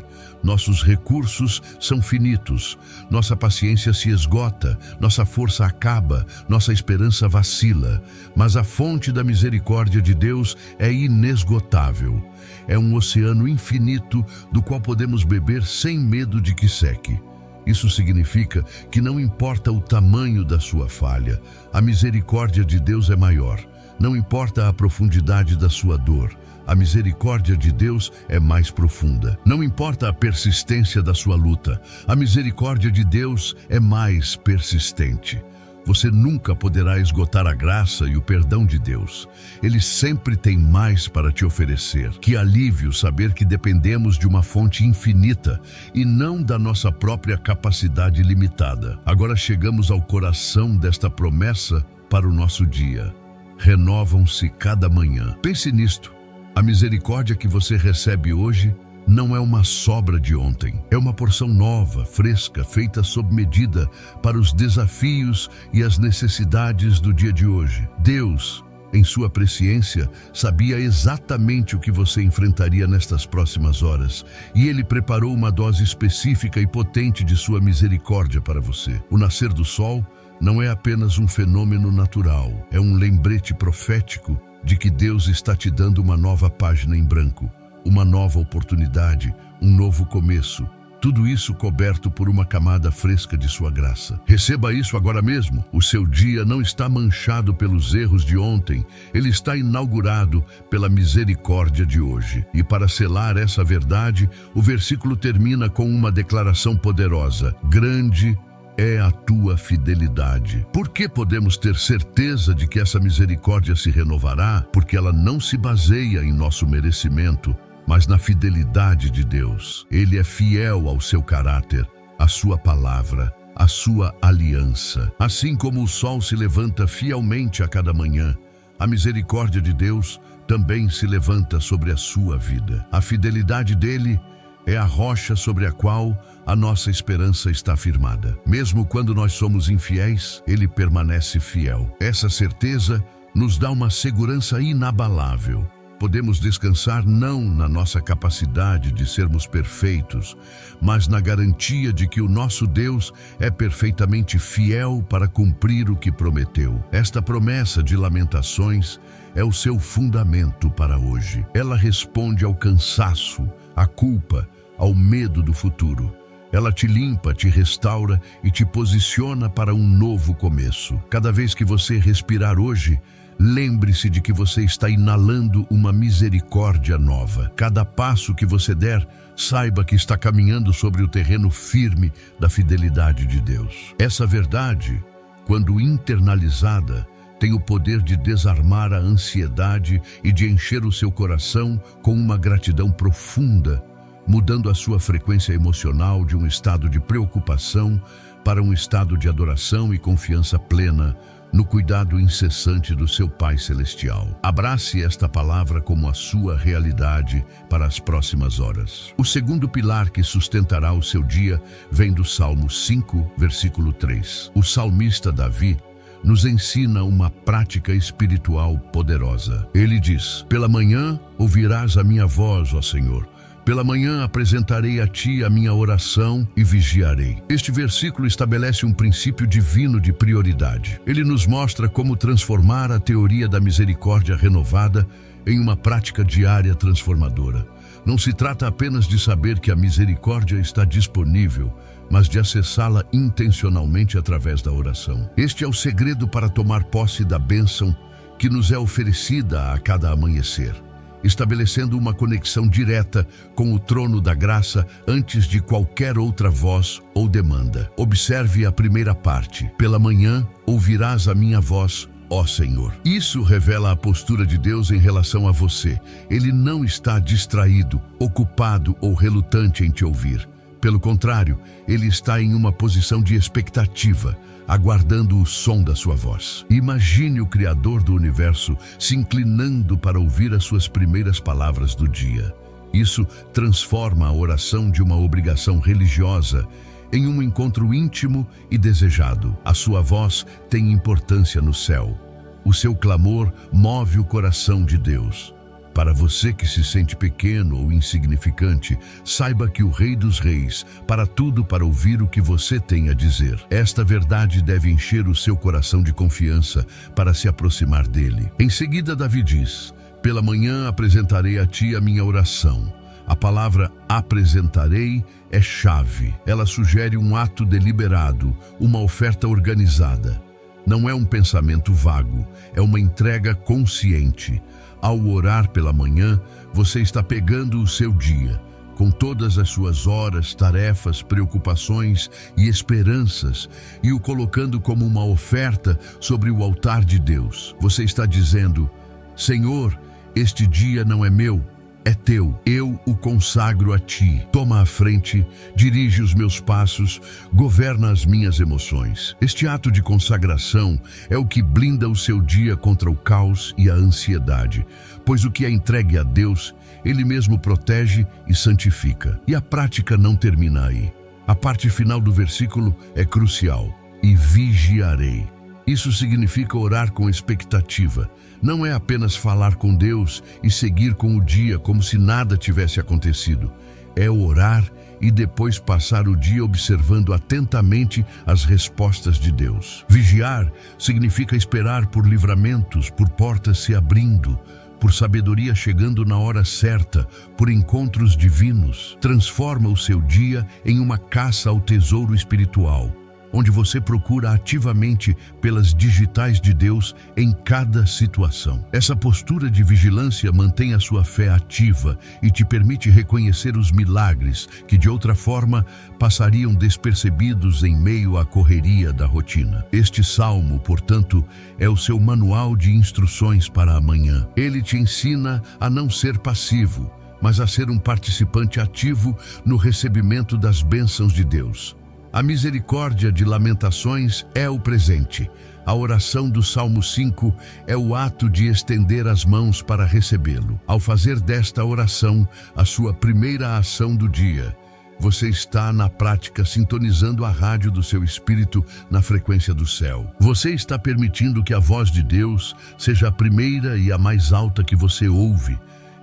Nossos recursos são finitos, nossa paciência se esgota, nossa força acaba, nossa esperança vacila. Mas a fonte da misericórdia de Deus é inesgotável. É um oceano infinito do qual podemos beber sem medo de que seque. Isso significa que não importa o tamanho da sua falha, a misericórdia de Deus é maior. Não importa a profundidade da sua dor, a misericórdia de Deus é mais profunda. Não importa a persistência da sua luta, a misericórdia de Deus é mais persistente. Você nunca poderá esgotar a graça e o perdão de Deus. Ele sempre tem mais para te oferecer. Que alívio saber que dependemos de uma fonte infinita e não da nossa própria capacidade limitada. Agora chegamos ao coração desta promessa para o nosso dia. Renovam-se cada manhã. Pense nisto. A misericórdia que você recebe hoje não é uma sobra de ontem. É uma porção nova, fresca, feita sob medida para os desafios e as necessidades do dia de hoje. Deus, em sua presciência, sabia exatamente o que você enfrentaria nestas próximas horas, e Ele preparou uma dose específica e potente de sua misericórdia para você. O nascer do sol não é apenas um fenômeno natural, é um lembrete profético de que Deus está te dando uma nova página em branco, uma nova oportunidade, um novo começo. Tudo isso coberto por uma camada fresca de sua graça. Receba isso agora mesmo. O seu dia não está manchado pelos erros de ontem. Ele está inaugurado pela misericórdia de hoje. E para selar essa verdade, o versículo termina com uma declaração poderosa. Grande é a tua fidelidade. Por que podemos ter certeza de que essa misericórdia se renovará? Porque ela não se baseia em nosso merecimento, mas na fidelidade de Deus. Ele é fiel ao seu caráter, à sua palavra, à sua aliança. Assim como o sol se levanta fielmente a cada manhã, a misericórdia de Deus também se levanta sobre a sua vida. A fidelidade dele é a rocha sobre a qual a nossa esperança está firmada. Mesmo quando nós somos infiéis, ele permanece fiel. Essa certeza nos dá uma segurança inabalável. Podemos descansar não na nossa capacidade de sermos perfeitos, mas na garantia de que o nosso Deus é perfeitamente fiel para cumprir o que prometeu. Esta promessa de Lamentações é o seu fundamento para hoje. Ela responde ao cansaço, à culpa, ao medo do futuro. Ela te limpa, te restaura e te posiciona para um novo começo. Cada vez que você respirar hoje, lembre-se de que você está inalando uma misericórdia nova. Cada passo que você der, saiba que está caminhando sobre o terreno firme da fidelidade de Deus. Essa verdade, quando internalizada, tem o poder de desarmar a ansiedade e de encher o seu coração com uma gratidão profunda, mudando a sua frequência emocional de um estado de preocupação para um estado de adoração e confiança plena no cuidado incessante do seu Pai Celestial. Abrace esta palavra como a sua realidade para as próximas horas. O segundo pilar que sustentará o seu dia vem do Salmo 5, versículo 3. O salmista Davi nos ensina uma prática espiritual poderosa. Ele diz: pela manhã ouvirás a minha voz, ó Senhor. Pela manhã apresentarei a ti a minha oração e vigiarei. Este versículo estabelece um princípio divino de prioridade. Ele nos mostra como transformar a teoria da misericórdia renovada em uma prática diária transformadora. Não se trata apenas de saber que a misericórdia está disponível, mas de acessá-la intencionalmente através da oração. Este é o segredo para tomar posse da bênção que nos é oferecida a cada amanhecer, estabelecendo uma conexão direta com o trono da graça antes de qualquer outra voz ou demanda. Observe a primeira parte. Pela manhã ouvirás a minha voz, ó Senhor. Isso revela a postura de Deus em relação a você. Ele não está distraído, ocupado ou relutante em te ouvir. Pelo contrário, ele está em uma posição de expectativa, aguardando o som da sua voz. Imagine o Criador do universo se inclinando para ouvir as suas primeiras palavras do dia. Isso transforma a oração de uma obrigação religiosa em um encontro íntimo e desejado. A sua voz tem importância no céu. O seu clamor move o coração de Deus. Para você que se sente pequeno ou insignificante, saiba que o Rei dos Reis para tudo para ouvir o que você tem a dizer. Esta verdade deve encher o seu coração de confiança para se aproximar dele. Em seguida, Davi diz: pela manhã apresentarei a ti a minha oração. A palavra apresentarei é chave. Ela sugere um ato deliberado, uma oferta organizada. Não é um pensamento vago, é uma entrega consciente. Ao orar pela manhã, você está pegando o seu dia, com todas as suas horas, tarefas, preocupações e esperanças e o colocando como uma oferta sobre o altar de Deus. Você está dizendo: Senhor, este dia não é meu, é teu. Eu o consagro a ti. Toma a frente, dirige os meus passos, governa as minhas emoções. Este ato de consagração é o que blinda o seu dia contra o caos e a ansiedade, pois o que é entregue a Deus, Ele mesmo protege e santifica. E a prática não termina aí. A parte final do versículo é crucial: e vigiarei. Isso significa orar com expectativa. Não é apenas falar com Deus e seguir com o dia como se nada tivesse acontecido. É orar e depois passar o dia observando atentamente as respostas de Deus. Vigiar significa esperar por livramentos, por portas se abrindo, por sabedoria chegando na hora certa, por encontros divinos. Transforma o seu dia em uma caça ao tesouro espiritual, onde você procura ativamente pelas digitais de Deus em cada situação. Essa postura de vigilância mantém a sua fé ativa e te permite reconhecer os milagres que de outra forma passariam despercebidos em meio à correria da rotina. Este salmo, portanto, é o seu manual de instruções para amanhã. Ele te ensina a não ser passivo, mas a ser um participante ativo no recebimento das bênçãos de Deus. A misericórdia de Lamentações é o presente. A oração do Salmo 5 é o ato de estender as mãos para recebê-lo. Ao fazer desta oração a sua primeira ação do dia, você está, na prática, sintonizando a rádio do seu espírito na frequência do céu. Você está permitindo que a voz de Deus seja a primeira e a mais alta que você ouve,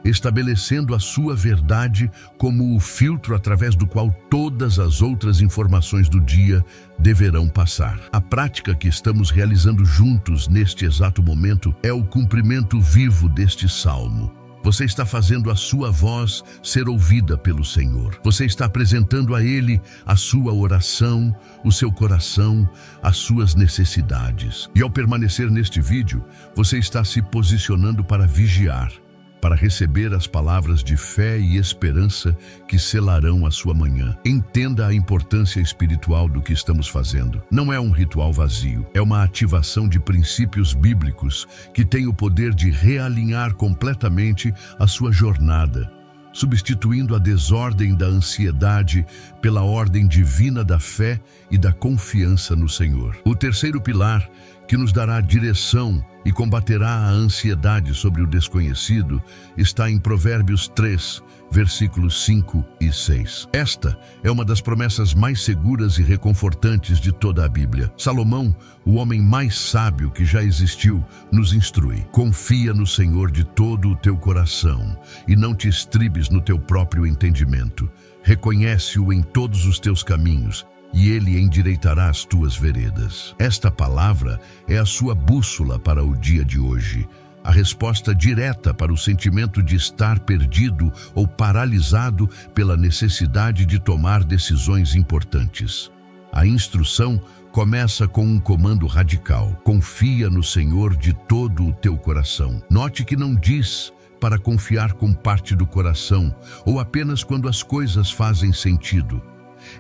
estabelecendo a sua verdade como o filtro através do qual todas as outras informações do dia deverão passar. A prática que estamos realizando juntos neste exato momento é o cumprimento vivo deste salmo. Você está fazendo a sua voz ser ouvida pelo Senhor. Você está apresentando a Ele a sua oração, o seu coração, as suas necessidades. E ao permanecer neste vídeo, você está se posicionando para vigiar, para receber as palavras de fé e esperança que selarão a sua manhã. Entenda a importância espiritual do que estamos fazendo. Não é um ritual vazio, é uma ativação de princípios bíblicos que tem o poder de realinhar completamente a sua jornada, substituindo a desordem da ansiedade pela ordem divina da fé e da confiança no Senhor. O terceiro pilar, que nos dará direção e combaterá a ansiedade sobre o desconhecido, está em Provérbios 3, versículos 5 e 6. Esta é uma das promessas mais seguras e reconfortantes de toda a Bíblia. Salomão, o homem mais sábio que já existiu, nos instrui: confia no Senhor de todo o teu coração e não te estribes no teu próprio entendimento. Reconhece-o em todos os teus caminhos e Ele endireitará as tuas veredas. Esta palavra é a sua bússola para o dia de hoje, a resposta direta para o sentimento de estar perdido ou paralisado pela necessidade de tomar decisões importantes. A instrução começa com um comando radical: confia no Senhor de todo o teu coração. Note que não diz para confiar com parte do coração ou apenas quando as coisas fazem sentido.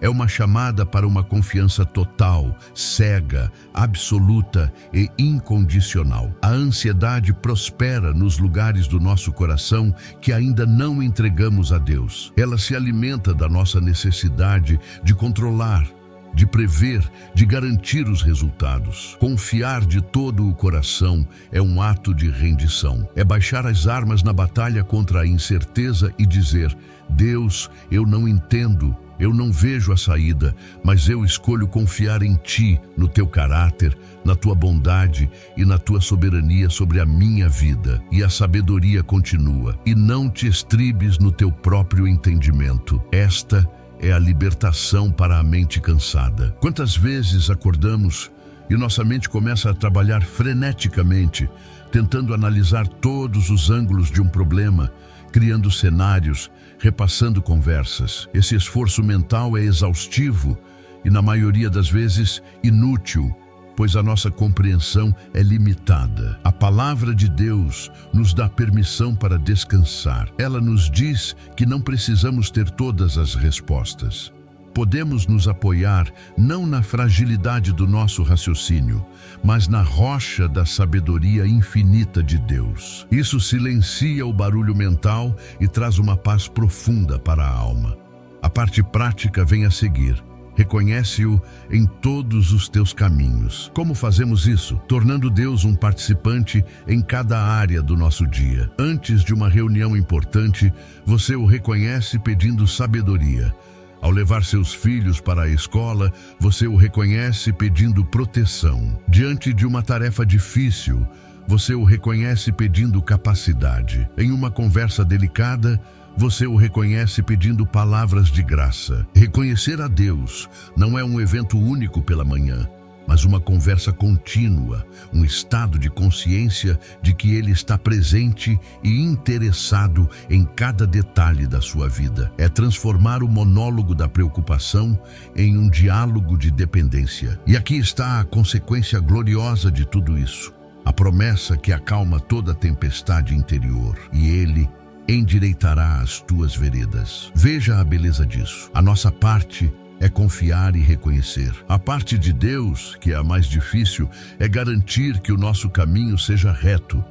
É uma chamada para uma confiança total, cega, absoluta e incondicional. A ansiedade prospera nos lugares do nosso coração que ainda não entregamos a Deus. Ela se alimenta da nossa necessidade de controlar, de prever, de garantir os resultados. Confiar de todo o coração é um ato de rendição. É baixar as armas na batalha contra a incerteza e dizer: Deus, eu não entendo, eu não vejo a saída, mas eu escolho confiar em Ti, no Teu caráter, na Tua bondade e na Tua soberania sobre a minha vida. E a sabedoria continua: e não te estribes no teu próprio entendimento. Esta é a libertação para a mente cansada. Quantas vezes acordamos e nossa mente começa a trabalhar freneticamente, tentando analisar todos os ângulos de um problema, criando cenários, repassando conversas. Esse esforço mental é exaustivo e, na maioria das vezes, inútil, pois a nossa compreensão é limitada. A palavra de Deus nos dá permissão para descansar. Ela nos diz que não precisamos ter todas as respostas. Podemos nos apoiar não na fragilidade do nosso raciocínio, mas na rocha da sabedoria infinita de Deus. Isso silencia o barulho mental e traz uma paz profunda para a alma. A parte prática vem a seguir. Reconhece-o em todos os teus caminhos. Como fazemos isso? Tornando Deus um participante em cada área do nosso dia. Antes de uma reunião importante, você o reconhece pedindo sabedoria. Ao levar seus filhos para a escola, você o reconhece pedindo proteção. Diante de uma tarefa difícil, você o reconhece pedindo capacidade. Em uma conversa delicada, você o reconhece pedindo palavras de graça. Reconhecer a Deus não é um evento único pela manhã, mas uma conversa contínua, um estado de consciência de que Ele está presente e interessado em cada detalhe da sua vida. É transformar o monólogo da preocupação em um diálogo de dependência. E aqui está a consequência gloriosa de tudo isso. A promessa que acalma toda tempestade interior, e Ele endireitará as tuas veredas. Veja a beleza disso. A nossa parte é confiar e reconhecer. A parte de Deus, que é a mais difícil, é garantir que o nosso caminho seja reto.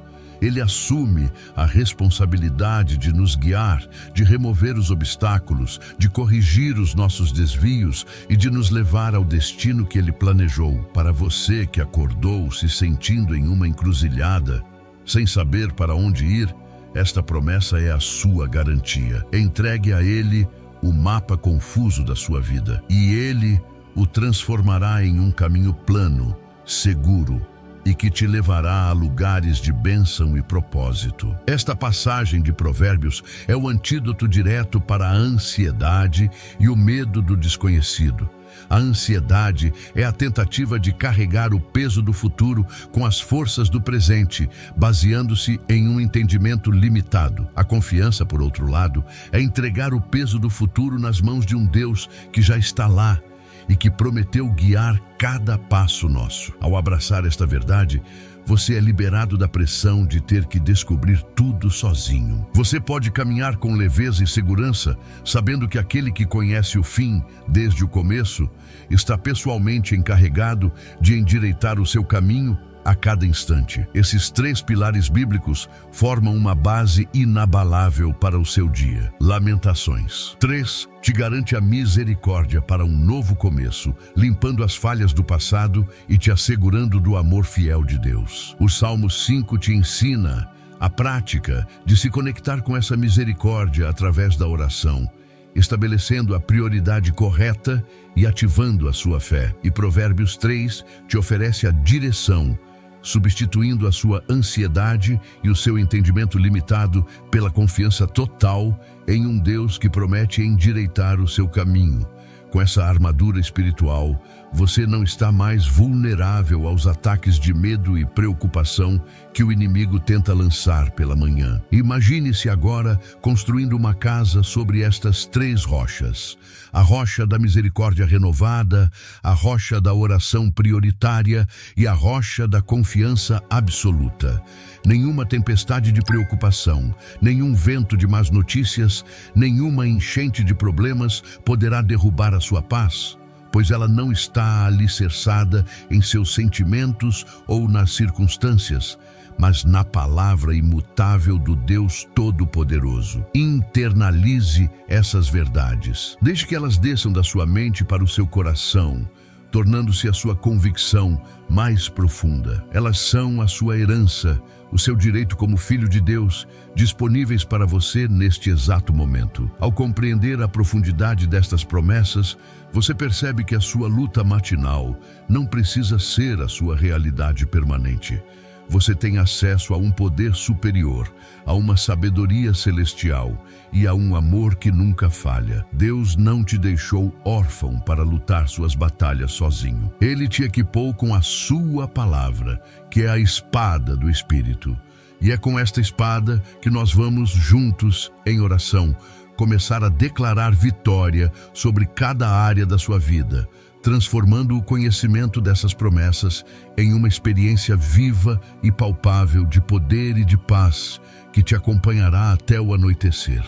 Ele assume a responsabilidade de nos guiar, de remover os obstáculos, de corrigir os nossos desvios e de nos levar ao destino que Ele planejou. Para você que acordou se sentindo em uma encruzilhada, sem saber para onde ir, esta promessa é a sua garantia. Entregue a Ele o mapa confuso da sua vida, e Ele o transformará em um caminho plano, seguro, e que te levará a lugares de bênção e propósito. Esta passagem de Provérbios é o antídoto direto para a ansiedade e o medo do desconhecido. A ansiedade é a tentativa de carregar o peso do futuro com as forças do presente, baseando-se em um entendimento limitado. A confiança, por outro lado, é entregar o peso do futuro nas mãos de um Deus que já está lá e que prometeu guiar cada passo nosso. Ao abraçar esta verdade, você é liberado da pressão de ter que descobrir tudo sozinho. Você pode caminhar com leveza e segurança, sabendo que aquele que conhece o fim desde o começo está pessoalmente encarregado de endireitar o seu caminho a cada instante. Esses 3 pilares bíblicos formam uma base inabalável para o seu dia. Lamentações 3 te garante a misericórdia para um novo começo, limpando as falhas do passado e te assegurando do amor fiel de Deus. O Salmo 5 te ensina a prática de se conectar com essa misericórdia através da oração, estabelecendo a prioridade correta e ativando a sua fé. E Provérbios 3 te oferece a direção, substituindo a sua ansiedade e o seu entendimento limitado pela confiança total em um Deus que promete endireitar o seu caminho. Com essa armadura espiritual, você não está mais vulnerável aos ataques de medo e preocupação que o inimigo tenta lançar pela manhã. Imagine-se agora construindo uma casa sobre estas 3 rochas: a rocha da misericórdia renovada, a rocha da oração prioritária e a rocha da confiança absoluta. Nenhuma tempestade de preocupação, nenhum vento de más notícias, nenhuma enchente de problemas poderá derrubar a sua paz, pois ela não está alicerçada em seus sentimentos ou nas circunstâncias, mas na palavra imutável do Deus Todo-Poderoso. Internalize essas verdades. Deixe que elas desçam da sua mente para o seu coração, tornando-se a sua convicção mais profunda. Elas são a sua herança, o seu direito como filho de Deus, disponíveis para você neste exato momento. Ao compreender a profundidade destas promessas, você percebe que a sua luta matinal não precisa ser a sua realidade permanente. Você tem acesso a um poder superior, a uma sabedoria celestial e a um amor que nunca falha. Deus não te deixou órfão para lutar suas batalhas sozinho. Ele te equipou com a sua palavra, que é a espada do Espírito. E é com esta espada que nós vamos juntos, em oração, começar a declarar vitória sobre cada área da sua vida, transformando o conhecimento dessas promessas em uma experiência viva e palpável de poder e de paz que te acompanhará até o anoitecer.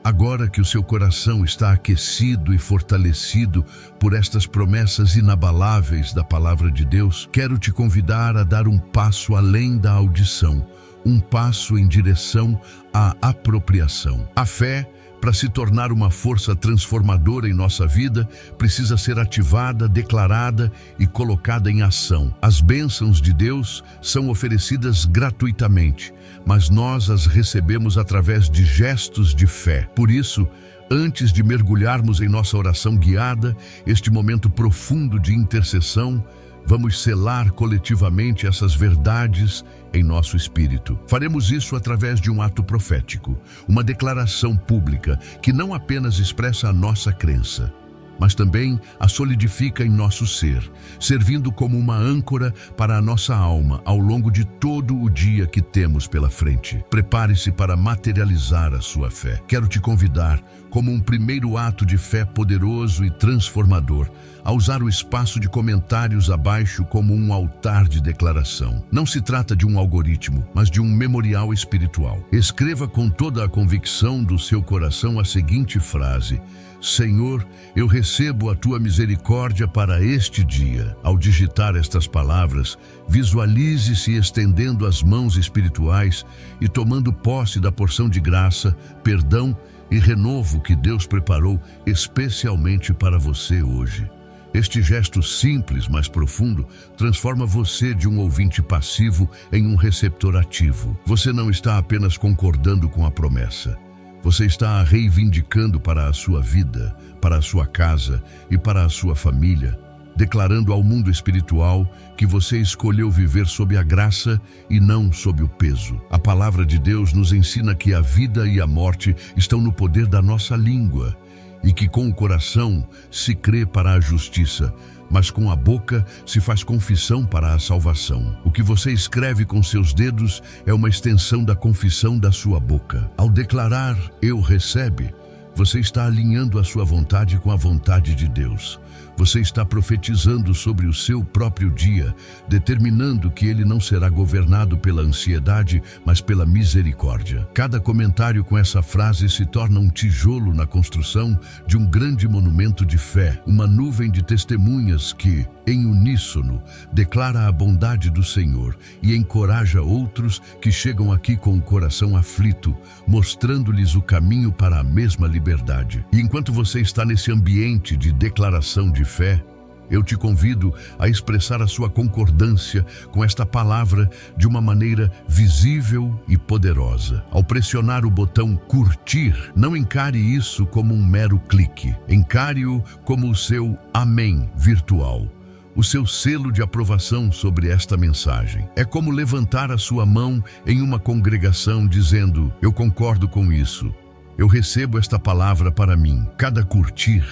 Agora que o seu coração está aquecido e fortalecido por estas promessas inabaláveis da Palavra de Deus, quero te convidar a dar um passo além da audição, um passo em direção à apropriação. A fé, para se tornar uma força transformadora em nossa vida, precisa ser ativada, declarada e colocada em ação. As bênçãos de Deus são oferecidas gratuitamente, mas nós as recebemos através de gestos de fé. Por isso, antes de mergulharmos em nossa oração guiada, este momento profundo de intercessão, vamos selar coletivamente essas verdades em nosso espírito. Faremos isso através de um ato profético, uma declaração pública que não apenas expressa a nossa crença, mas também a solidifica em nosso ser, servindo como uma âncora para a nossa alma ao longo de todo o dia que temos pela frente. Prepare-se para materializar a sua fé. Quero te convidar, como um primeiro ato de fé poderoso e transformador, a usar o espaço de comentários abaixo como um altar de declaração. Não se trata de um algoritmo, mas de um memorial espiritual. Escreva com toda a convicção do seu coração a seguinte frase: Senhor, eu recebo a tua misericórdia para este dia. Ao digitar estas palavras, visualize-se estendendo as mãos espirituais e tomando posse da porção de graça, perdão e renovo que Deus preparou especialmente para você hoje. Este gesto simples, mas profundo, transforma você de um ouvinte passivo em um receptor ativo. Você não está apenas concordando com a promessa. Você está reivindicando para a sua vida, para a sua casa e para a sua família, declarando ao mundo espiritual que você escolheu viver sob a graça e não sob o peso. A palavra de Deus nos ensina que a vida e a morte estão no poder da nossa língua e que com o coração se crê para a justiça, mas com a boca se faz confissão para a salvação. O que você escreve com seus dedos é uma extensão da confissão da sua boca. Ao declarar "eu recebe", você está alinhando a sua vontade com a vontade de Deus. Você está profetizando sobre o seu próprio dia, determinando que ele não será governado pela ansiedade, mas pela misericórdia. Cada comentário com essa frase se torna um tijolo na construção de um grande monumento de fé, uma nuvem de testemunhas que, em uníssono, declara a bondade do Senhor e encoraja outros que chegam aqui com o coração aflito, mostrando-lhes o caminho para a mesma liberdade. E enquanto você está nesse ambiente de declaração de fé, eu te convido a expressar a sua concordância com esta palavra de uma maneira visível e poderosa. Ao pressionar o botão curtir, não encare isso como um mero clique. Encare-o como o seu amém virtual, o seu selo de aprovação sobre esta mensagem. É como levantar a sua mão em uma congregação dizendo: eu concordo com isso. Eu recebo esta palavra para mim. Cada curtir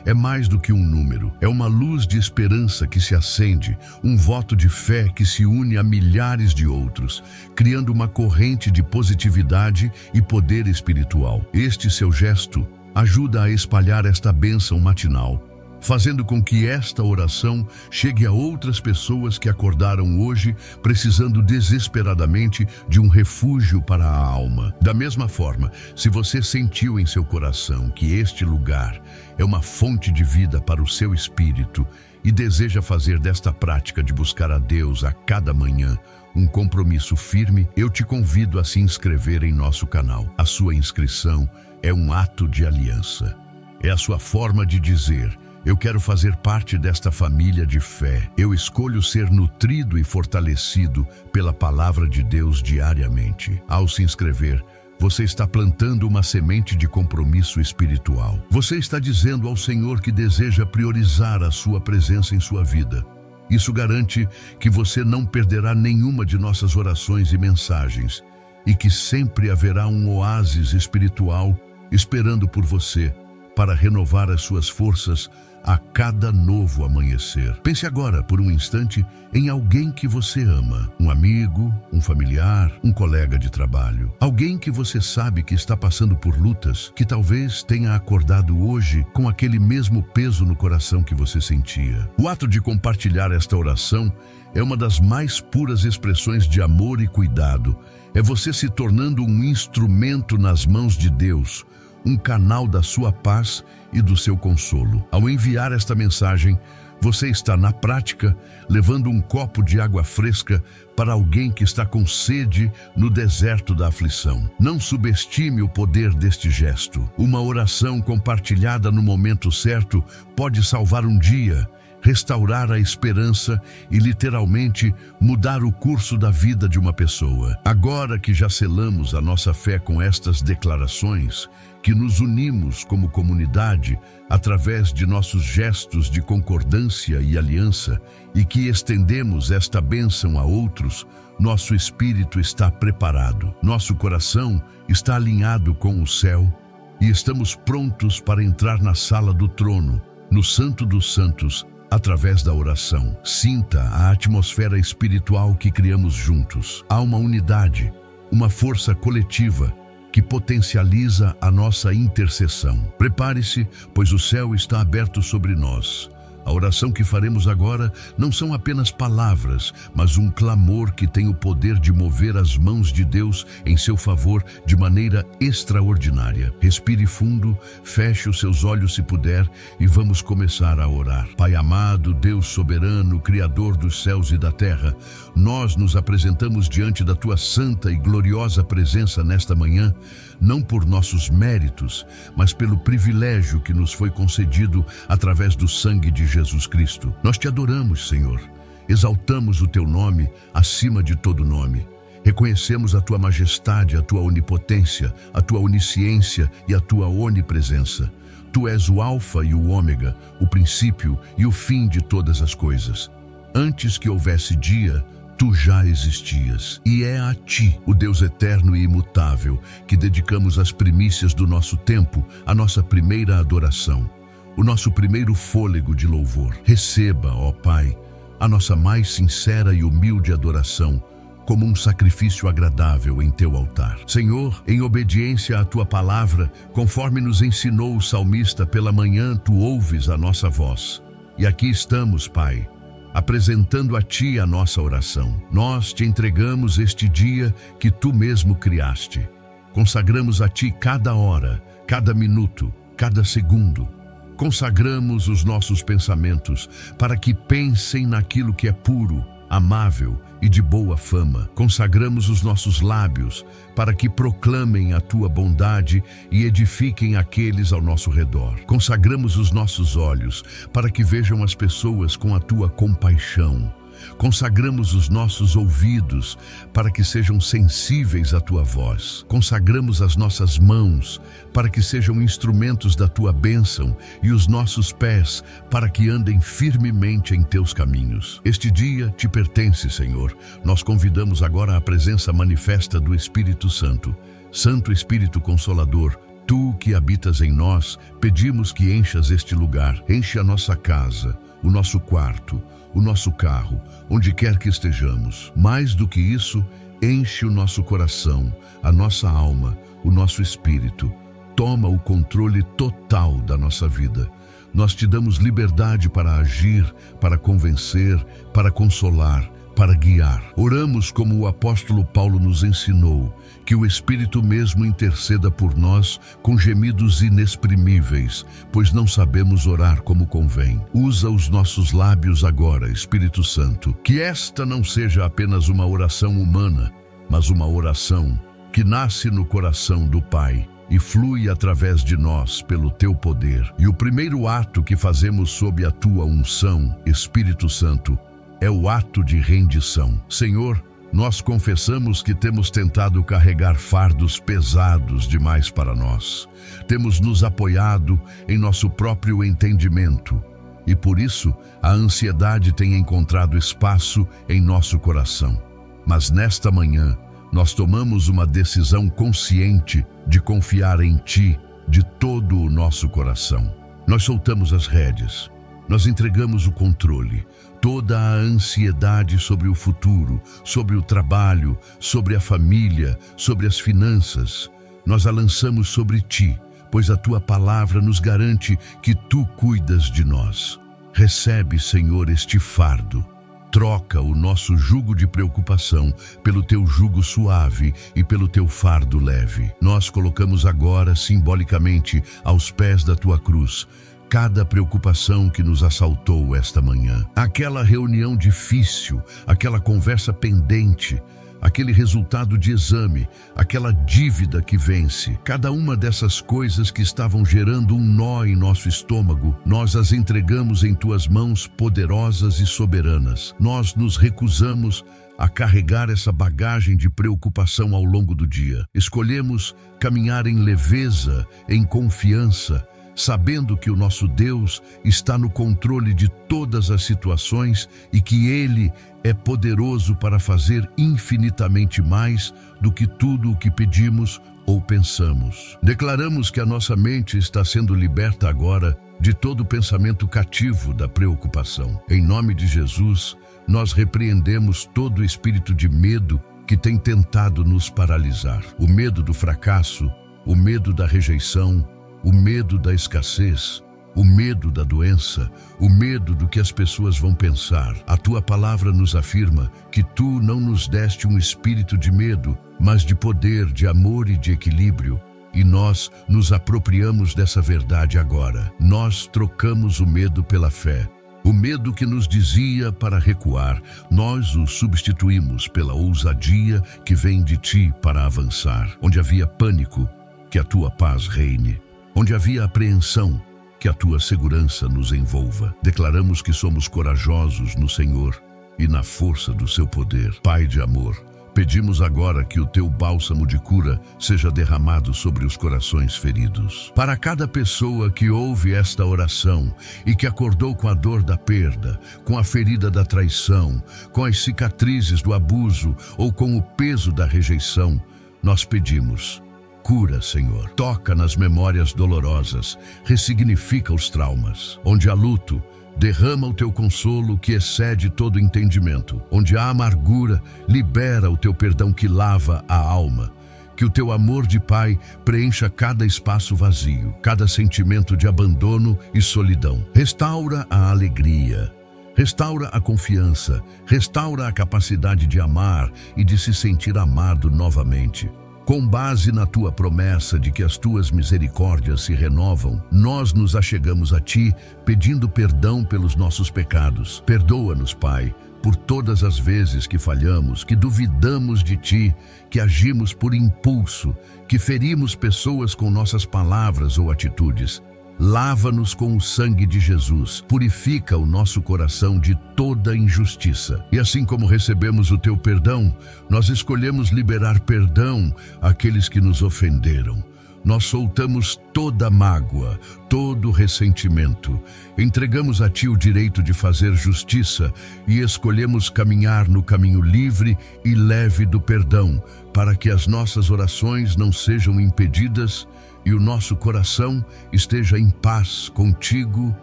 é mais do que um número. É uma luz de esperança que se acende, um voto de fé que se une a milhares de outros, criando uma corrente de positividade e poder espiritual. Este seu gesto ajuda a espalhar esta bênção matinal, fazendo com que esta oração chegue a outras pessoas que acordaram hoje precisando desesperadamente de um refúgio para a alma. Da mesma forma, se você sentiu em seu coração que este lugar é uma fonte de vida para o seu espírito e deseja fazer desta prática de buscar a Deus a cada manhã um compromisso firme, eu te convido a se inscrever em nosso canal. A sua inscrição é um ato de aliança. É a sua forma de dizer: eu quero fazer parte desta família de fé. Eu escolho ser nutrido e fortalecido pela palavra de Deus diariamente. Ao se inscrever, você está plantando uma semente de compromisso espiritual. Você está dizendo ao Senhor que deseja priorizar a sua presença em sua vida. Isso garante que você não perderá nenhuma de nossas orações e mensagens e que sempre haverá um oásis espiritual esperando por você para renovar as suas forças a cada novo amanhecer. Pense agora, por um instante, em alguém que você ama, um amigo, um familiar, um colega de trabalho, alguém que você sabe que está passando por lutas, que talvez tenha acordado hoje com aquele mesmo peso no coração que você sentia. O ato de compartilhar esta oração é uma das mais puras expressões de amor e cuidado. É você se tornando um instrumento nas mãos de Deus, um canal da sua paz e do seu consolo. Ao enviar esta mensagem, você está, na prática, levando um copo de água fresca para alguém que está com sede no deserto da aflição. Não subestime o poder deste gesto. Uma oração compartilhada no momento certo pode salvar um dia, restaurar a esperança e, literalmente, mudar o curso da vida de uma pessoa. Agora que já selamos a nossa fé com estas declarações, que nos unimos como comunidade através de nossos gestos de concordância e aliança e que estendemos esta bênção a outros, nosso espírito está preparado, nosso coração está alinhado com o céu e estamos prontos para entrar na sala do trono, no Santo dos Santos, através da oração. Sinta a atmosfera espiritual que criamos juntos. Há uma unidade, uma força coletiva que potencializa a nossa intercessão. Prepare-se, pois o céu está aberto sobre nós. A oração que faremos agora não são apenas palavras, mas um clamor que tem o poder de mover as mãos de Deus em seu favor de maneira extraordinária. Respire fundo, feche os seus olhos se puder e vamos começar a orar. Pai amado, Deus soberano, Criador dos céus e da terra, nós nos apresentamos diante da Tua santa e gloriosa presença nesta manhã, não por nossos méritos, mas pelo privilégio que nos foi concedido através do sangue de Jesus Cristo. Nós te adoramos, Senhor. Exaltamos o teu nome acima de todo nome. Reconhecemos a tua majestade, a tua onipotência, a tua onisciência e a tua onipresença. Tu és o alfa e o ômega, o princípio e o fim de todas as coisas. Antes que houvesse dia, tu já existias, e é a ti, o Deus eterno e imutável, que dedicamos as primícias do nosso tempo, a nossa primeira adoração, o nosso primeiro fôlego de louvor. Receba, ó Pai, a nossa mais sincera e humilde adoração, como um sacrifício agradável em teu altar. Senhor, em obediência à tua palavra, conforme nos ensinou o salmista, pela manhã tu ouves a nossa voz. E aqui estamos, Pai, apresentando a Ti a nossa oração. Nós te entregamos este dia que Tu mesmo criaste. Consagramos a Ti cada hora, cada minuto, cada segundo. Consagramos os nossos pensamentos para que pensem naquilo que é puro, amável e de boa fama. Consagramos os nossos lábios para que proclamem a tua bondade e edifiquem aqueles ao nosso redor. Consagramos os nossos olhos para que vejam as pessoas com a tua compaixão. Consagramos os nossos ouvidos para que sejam sensíveis à tua voz. Consagramos as nossas mãos para que sejam instrumentos da tua bênção e os nossos pés para que andem firmemente em teus caminhos. Este dia te pertence, Senhor. Nós convidamos agora a presença manifesta do Espírito Santo. Santo Espírito Consolador, Tu que habitas em nós, pedimos que enchas este lugar. Enche a nossa casa, o nosso quarto, o nosso carro, onde quer que estejamos. Mais do que isso, enche o nosso coração, a nossa alma, o nosso espírito. Toma o controle total da nossa vida. Nós te damos liberdade para agir, para convencer, para consolar, para guiar. Oramos como o apóstolo Paulo nos ensinou, que o Espírito mesmo interceda por nós com gemidos inexprimíveis, pois não sabemos orar como convém. Usa os nossos lábios agora, Espírito Santo, que esta não seja apenas uma oração humana, mas uma oração que nasce no coração do Pai e flui através de nós pelo teu poder. E o primeiro ato que fazemos sob a tua unção, Espírito Santo, é o ato de rendição. Senhor, nós confessamos que temos tentado carregar fardos pesados demais para nós. Temos nos apoiado em nosso próprio entendimento e por isso a ansiedade tem encontrado espaço em nosso coração. Mas nesta manhã, nós tomamos uma decisão consciente de confiar em Ti de todo o nosso coração. Nós soltamos as rédeas, Nós entregamos o controle, toda a ansiedade sobre o futuro, sobre o trabalho, sobre a família, sobre as finanças. Nós a lançamos sobre ti, pois a tua palavra nos garante que tu cuidas de nós. Recebe, Senhor, este fardo. Troca o nosso jugo de preocupação pelo teu jugo suave e pelo teu fardo leve. Nós colocamos agora, simbolicamente, aos pés da tua cruz, cada preocupação que nos assaltou esta manhã. Aquela reunião difícil, aquela conversa pendente, aquele resultado de exame, aquela dívida que vence, cada uma dessas coisas que estavam gerando um nó em nosso estômago, nós as entregamos em tuas mãos poderosas e soberanas. Nós nos recusamos a carregar essa bagagem de preocupação ao longo do dia. Escolhemos caminhar em leveza, em confiança, sabendo que o nosso Deus está no controle de todas as situações e que Ele é poderoso para fazer infinitamente mais do que tudo o que pedimos ou pensamos. Declaramos que a nossa mente está sendo liberta agora de todo pensamento cativo da preocupação. Em nome de Jesus, nós repreendemos todo espírito de medo que tem tentado nos paralisar. O medo do fracasso, o medo da rejeição, o medo da escassez, o medo da doença, o medo do que as pessoas vão pensar. A tua palavra nos afirma que tu não nos deste um espírito de medo, mas de poder, de amor e de equilíbrio. E nós nos apropriamos dessa verdade agora. Nós trocamos o medo pela fé. O medo que nos dizia para recuar, nós o substituímos pela ousadia que vem de ti para avançar. Onde havia pânico, que a tua paz reine. Onde havia apreensão, que a tua segurança nos envolva. Declaramos que somos corajosos no Senhor e na força do seu poder. Pai de amor, pedimos agora que o teu bálsamo de cura seja derramado sobre os corações feridos. Para cada pessoa que ouve esta oração e que acordou com a dor da perda, com a ferida da traição, com as cicatrizes do abuso ou com o peso da rejeição, nós pedimos: cura, Senhor. Toca nas memórias dolorosas, ressignifica os traumas. Onde há luto, derrama o teu consolo que excede todo entendimento. Onde há amargura, libera o teu perdão que lava a alma. Que o teu amor de Pai preencha cada espaço vazio, cada sentimento de abandono e solidão. Restaura a alegria. Restaura a confiança. Restaura a capacidade de amar e de se sentir amado novamente. Com base na tua promessa de que as tuas misericórdias se renovam, nós nos achegamos a ti, pedindo perdão pelos nossos pecados. Perdoa-nos, Pai, por todas as vezes que falhamos, que duvidamos de ti, que agimos por impulso, que ferimos pessoas com nossas palavras ou atitudes. Lava-nos com o sangue de Jesus, purifica o nosso coração de toda injustiça. E assim como recebemos o teu perdão, nós escolhemos liberar perdão àqueles que nos ofenderam. Nós soltamos toda mágoa, todo ressentimento. Entregamos a ti o direito de fazer justiça e escolhemos caminhar no caminho livre e leve do perdão, para que as nossas orações não sejam impedidas e o nosso coração esteja em paz contigo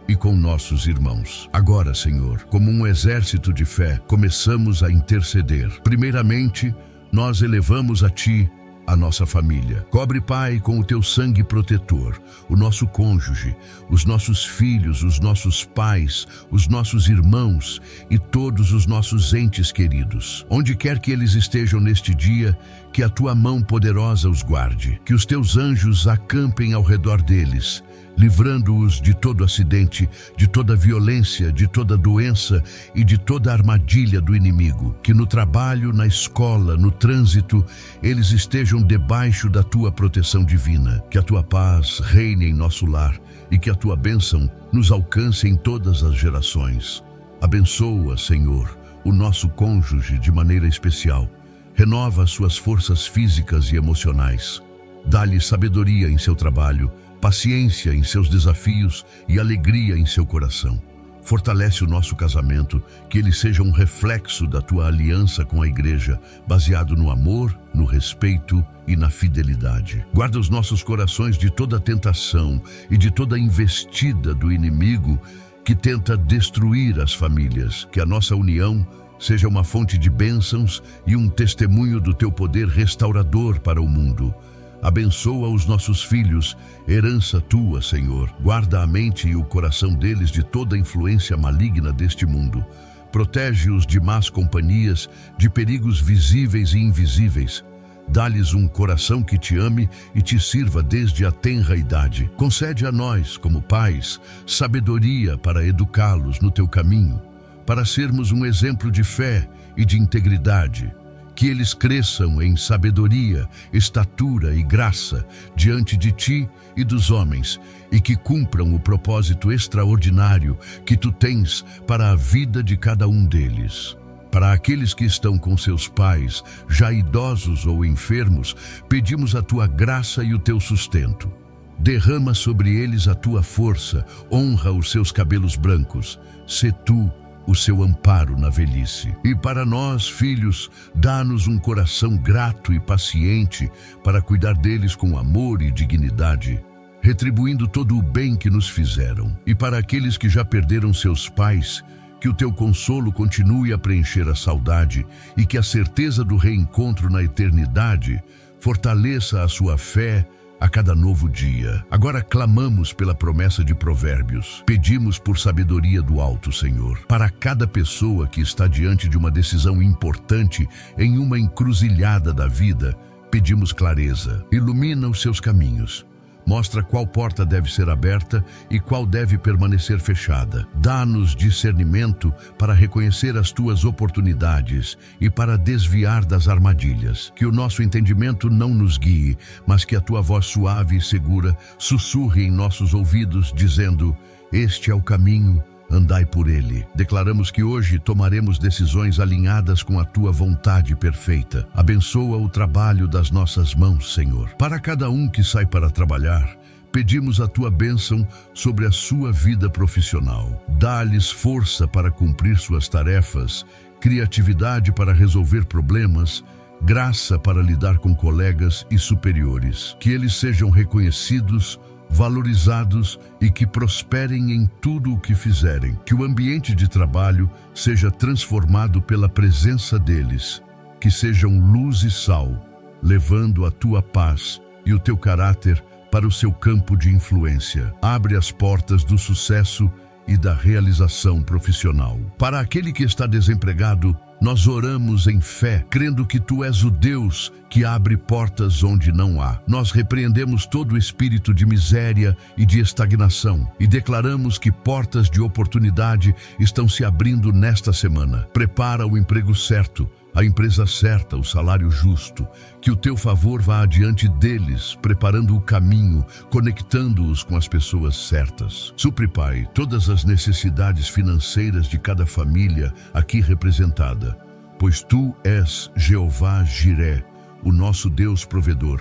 e com nossos irmãos. Agora, Senhor, como um exército de fé, começamos a interceder. Primeiramente, nós elevamos a ti a nossa família. Cobre, Pai, com o teu sangue protetor, o nosso cônjuge, os nossos filhos, os nossos pais, os nossos irmãos e todos os nossos entes queridos. Onde quer que eles estejam neste dia, que a tua mão poderosa os guarde, que os teus anjos acampem ao redor deles, livrando-os de todo acidente, de toda violência, de toda doença e de toda armadilha do inimigo. Que no trabalho, na escola, no trânsito, eles estejam debaixo da tua proteção divina. Que a tua paz reine em nosso lar e que a tua bênção nos alcance em todas as gerações. Abençoa, Senhor, o nosso cônjuge de maneira especial. Renova suas forças físicas e emocionais. Dá-lhe sabedoria em seu trabalho, paciência em seus desafios e alegria em seu coração. Fortalece o nosso casamento, que ele seja um reflexo da tua aliança com a igreja, baseado no amor, no respeito e na fidelidade. Guarda os nossos corações de toda tentação e de toda investida do inimigo que tenta destruir as famílias. Que a nossa união seja uma fonte de bênçãos e um testemunho do teu poder restaurador para o mundo. Abençoa os nossos filhos, herança tua, Senhor. Guarda a mente e o coração deles de toda influência maligna deste mundo. Protege-os de más companhias, de perigos visíveis e invisíveis. Dá-lhes um coração que te ame e te sirva desde a tenra idade. Concede a nós, como pais, sabedoria para educá-los no teu caminho, para sermos um exemplo de fé e de integridade. Que eles cresçam em sabedoria, estatura e graça diante de ti e dos homens, e que cumpram o propósito extraordinário que tu tens para a vida de cada um deles. Para aqueles que estão com seus pais, já idosos ou enfermos, pedimos a tua graça e o teu sustento. Derrama sobre eles a tua força, honra os seus cabelos brancos. Sê tu o seu amparo na velhice. E para nós, filhos, dá-nos um coração grato e paciente para cuidar deles com amor e dignidade, retribuindo todo o bem que nos fizeram. E para aqueles que já perderam seus pais, que o teu consolo continue a preencher a saudade e que a certeza do reencontro na eternidade fortaleça a sua fé a cada novo dia. Agora clamamos pela promessa de Provérbios. Pedimos por sabedoria do alto, Senhor. Para cada pessoa que está diante de uma decisão importante em uma encruzilhada da vida, pedimos clareza. Ilumina os seus caminhos. Mostra qual porta deve ser aberta e qual deve permanecer fechada. Dá-nos discernimento para reconhecer as tuas oportunidades e para desviar das armadilhas. Que o nosso entendimento não nos guie, mas que a tua voz suave e segura sussurre em nossos ouvidos, dizendo: este é o caminho, andai por ele. Declaramos que hoje tomaremos decisões alinhadas com a tua vontade perfeita. Abençoa o trabalho das nossas mãos, Senhor. Para cada um que sai para trabalhar, pedimos a tua bênção sobre a sua vida profissional. Dá-lhes força para cumprir suas tarefas, criatividade para resolver problemas, graça para lidar com colegas e superiores. Que eles sejam reconhecidos, valorizados e que prosperem em tudo o que fizerem. Que o ambiente de trabalho seja transformado pela presença deles. Que sejam luz e sal, levando a tua paz e o teu caráter para o seu campo de influência. Abre as portas do sucesso e da realização profissional. Para aquele que está desempregado, nós oramos em fé, crendo que tu és o Deus que abre portas onde não há. Nós repreendemos todo o espírito de miséria e de estagnação e declaramos que portas de oportunidade estão se abrindo nesta semana. Prepara o emprego certo, a empresa certa, o salário justo. Que o teu favor vá adiante deles, preparando o caminho, conectando-os com as pessoas certas. Supre, Pai, todas as necessidades financeiras de cada família aqui representada, pois tu és Jeová Jiré, o nosso Deus provedor,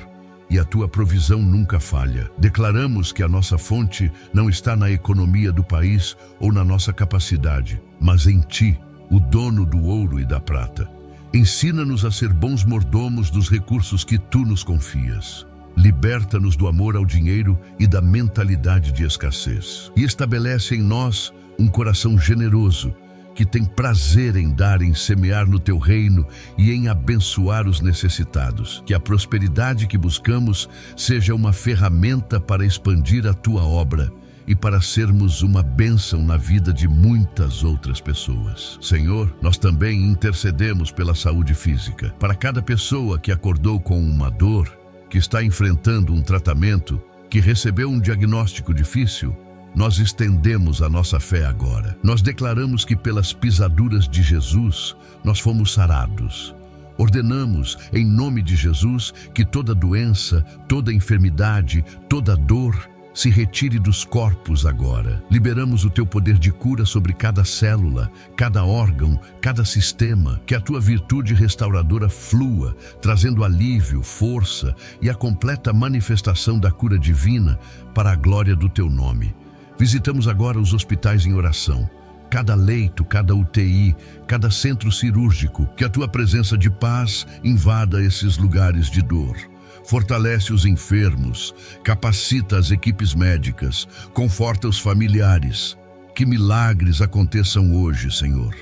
e a tua provisão nunca falha. Declaramos que a nossa fonte não está na economia do país ou na nossa capacidade, mas em ti, o dono do ouro e da prata. Ensina-nos a ser bons mordomos dos recursos que tu nos confias. Liberta-nos do amor ao dinheiro e da mentalidade de escassez. E estabelece em nós um coração generoso, que tem prazer em dar, em semear no teu reino e em abençoar os necessitados. Que a prosperidade que buscamos seja uma ferramenta para expandir a tua obra e para sermos uma bênção na vida de muitas outras pessoas. Senhor, nós também intercedemos pela saúde física. Para cada pessoa que acordou com uma dor, que está enfrentando um tratamento, que recebeu um diagnóstico difícil, nós estendemos a nossa fé agora. Nós declaramos que pelas pisaduras de Jesus, nós fomos sarados. Ordenamos, em nome de Jesus, que toda doença, toda enfermidade, toda dor se retire dos corpos agora. Liberamos o teu poder de cura sobre cada célula, cada órgão, cada sistema. Que a tua virtude restauradora flua, trazendo alívio, força e a completa manifestação da cura divina para a glória do teu nome. Visitamos agora os hospitais em oração. Cada leito, cada UTI, cada centro cirúrgico. Que a tua presença de paz invada esses lugares de dor. Fortalece os enfermos, capacita as equipes médicas, conforta os familiares. Que milagres aconteçam hoje, Senhor.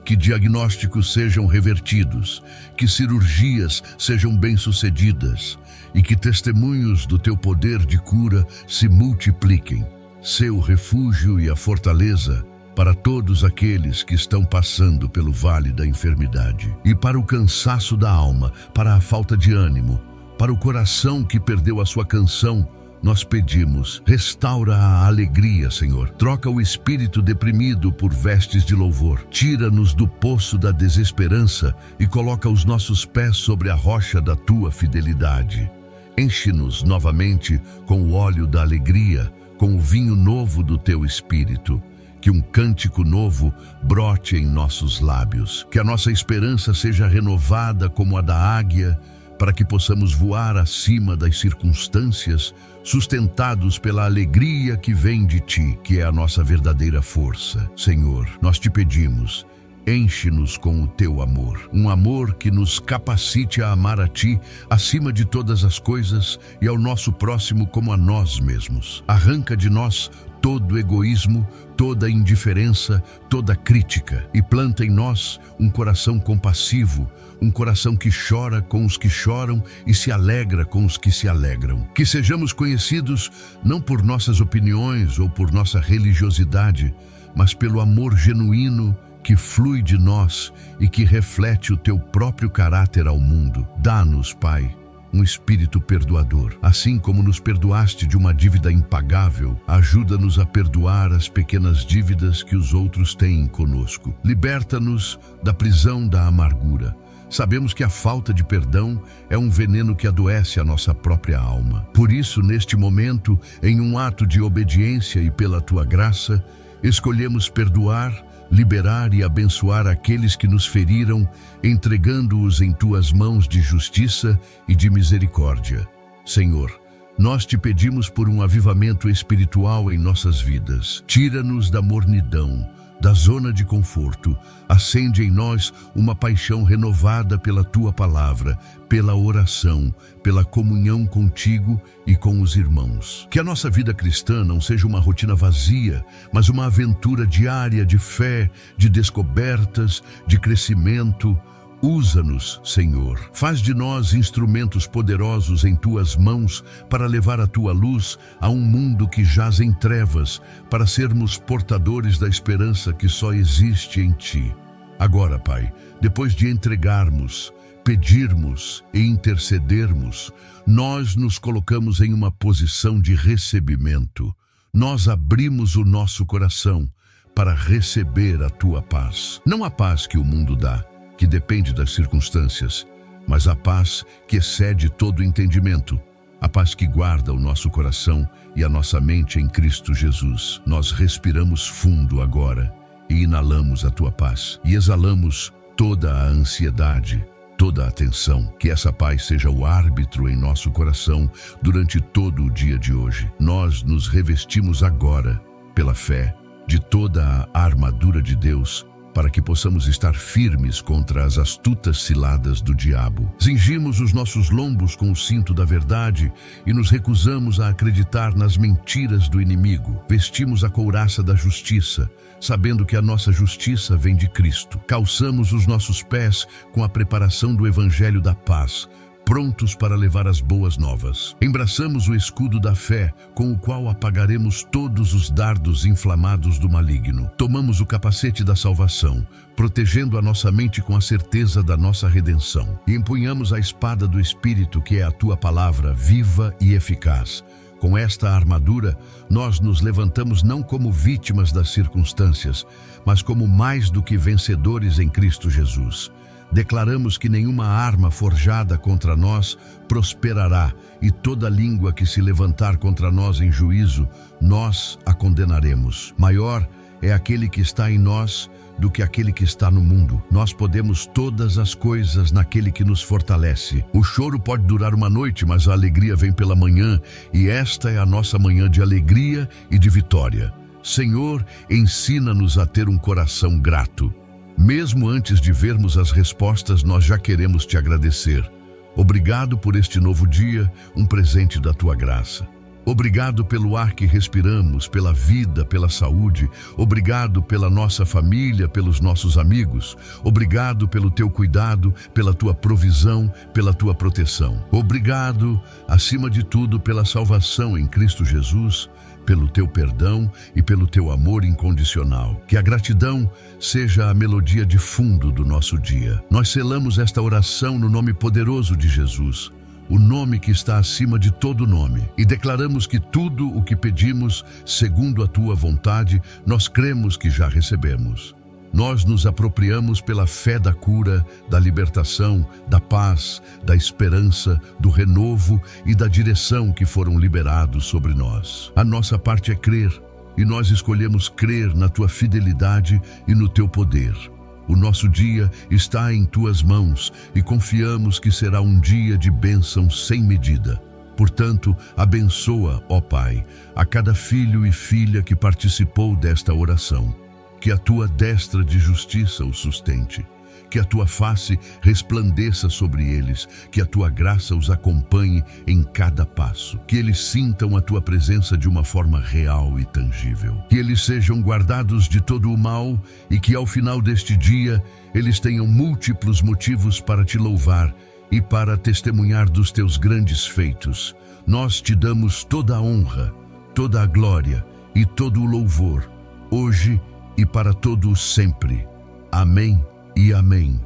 Que diagnósticos sejam revertidos, que cirurgias sejam bem-sucedidas e que testemunhos do teu poder de cura se multipliquem. Sê o refúgio e a fortaleza para todos aqueles que estão passando pelo vale da enfermidade e para o cansaço da alma, para a falta de ânimo, para o coração que perdeu a sua canção. Nós pedimos, restaura a alegria, Senhor. Troca o espírito deprimido por vestes de louvor. Tira-nos do poço da desesperança e coloca os nossos pés sobre a rocha da tua fidelidade. Enche-nos novamente com o óleo da alegria, com o vinho novo do teu espírito. Que um cântico novo brote em nossos lábios. Que a nossa esperança seja renovada como a da águia, para que possamos voar acima das circunstâncias, sustentados pela alegria que vem de ti, que é a nossa verdadeira força. Senhor, nós te pedimos, enche-nos com o teu amor, um amor que nos capacite a amar a ti acima de todas as coisas e ao nosso próximo como a nós mesmos. Arranca de nós todo egoísmo, toda indiferença, toda crítica e planta em nós um coração compassivo, um coração que chora com os que choram e se alegra com os que se alegram. Que sejamos conhecidos não por nossas opiniões ou por nossa religiosidade, mas pelo amor genuíno que flui de nós e que reflete o teu próprio caráter ao mundo. Dá-nos, Pai, um espírito perdoador. Assim como nos perdoaste de uma dívida impagável, ajuda-nos a perdoar as pequenas dívidas que os outros têm conosco. Liberta-nos da prisão da amargura. Sabemos que a falta de perdão é um veneno que adoece a nossa própria alma. Por isso, neste momento, em um ato de obediência e pela tua graça, escolhemos perdoar, liberar e abençoar aqueles que nos feriram, entregando-os em tuas mãos de justiça e de misericórdia. Senhor, nós te pedimos por um avivamento espiritual em nossas vidas. Tira-nos da mornidão, da zona de conforto. Acende em nós uma paixão renovada pela tua palavra, pela oração, pela comunhão contigo e com os irmãos. Que a nossa vida cristã não seja uma rotina vazia, mas uma aventura diária de fé, de descobertas, de crescimento. Usa-nos, Senhor. Faz de nós instrumentos poderosos em tuas mãos para levar a tua luz a um mundo que jaz em trevas, para sermos portadores da esperança que só existe em ti. Agora, Pai, depois de entregarmos, pedirmos e intercedermos, nós nos colocamos em uma posição de recebimento. Nós abrimos o nosso coração para receber a tua paz. Não a paz que o mundo dá, que depende das circunstâncias, mas a paz que excede todo entendimento, a paz que guarda o nosso coração e a nossa mente em Cristo Jesus. Nós respiramos fundo agora e inalamos a tua paz e exalamos toda a ansiedade, toda a tensão. Que essa paz seja o árbitro em nosso coração durante todo o dia de hoje. Nós nos revestimos agora, pela fé, de toda a armadura de Deus, para que possamos estar firmes contra as astutas ciladas do diabo. Cingimos os nossos lombos com o cinto da verdade e nos recusamos a acreditar nas mentiras do inimigo. Vestimos a couraça da justiça, sabendo que a nossa justiça vem de Cristo. Calçamos os nossos pés com a preparação do Evangelho da paz, prontos para levar as boas novas. Embraçamos o escudo da fé, com o qual apagaremos todos os dardos inflamados do maligno. Tomamos o capacete da salvação, protegendo a nossa mente com a certeza da nossa redenção. E empunhamos a espada do Espírito, que é a tua palavra, viva e eficaz. Com esta armadura, nós nos levantamos não como vítimas das circunstâncias, mas como mais do que vencedores em Cristo Jesus. Declaramos que nenhuma arma forjada contra nós prosperará, e toda língua que se levantar contra nós em juízo, nós a condenaremos. Maior é aquele que está em nós do que aquele que está no mundo. Nós podemos todas as coisas naquele que nos fortalece. O choro pode durar uma noite, mas a alegria vem pela manhã, e esta é a nossa manhã de alegria e de vitória. Senhor, ensina-nos a ter um coração grato. Mesmo antes de vermos as respostas, nós já queremos te agradecer. Obrigado por este novo dia, um presente da tua graça. Obrigado pelo ar que respiramos, pela vida, pela saúde. Obrigado pela nossa família, pelos nossos amigos. Obrigado pelo teu cuidado, pela tua provisão, pela tua proteção. Obrigado, acima de tudo, pela salvação em Cristo Jesus, pelo teu perdão e pelo teu amor incondicional. Que a gratidão seja a melodia de fundo do nosso dia. Nós selamos esta oração no nome poderoso de Jesus, o nome que está acima de todo nome, e declaramos que tudo o que pedimos, segundo a tua vontade, nós cremos que já recebemos. Nós nos apropriamos pela fé da cura, da libertação, da paz, da esperança, do renovo e da direção que foram liberados sobre nós. A nossa parte é crer, e nós escolhemos crer na tua fidelidade e no teu poder. O nosso dia está em tuas mãos e confiamos que será um dia de bênção sem medida. Portanto, abençoa, ó Pai, a cada filho e filha que participou desta oração. Que a tua destra de justiça os sustente. Que a tua face resplandeça sobre eles, que a tua graça os acompanhe em cada passo. Que eles sintam a tua presença de uma forma real e tangível. Que eles sejam guardados de todo o mal e que ao final deste dia eles tenham múltiplos motivos para te louvar e para testemunhar dos teus grandes feitos. Nós te damos toda a honra, toda a glória e todo o louvor, hoje e para todo sempre. Amém e amém.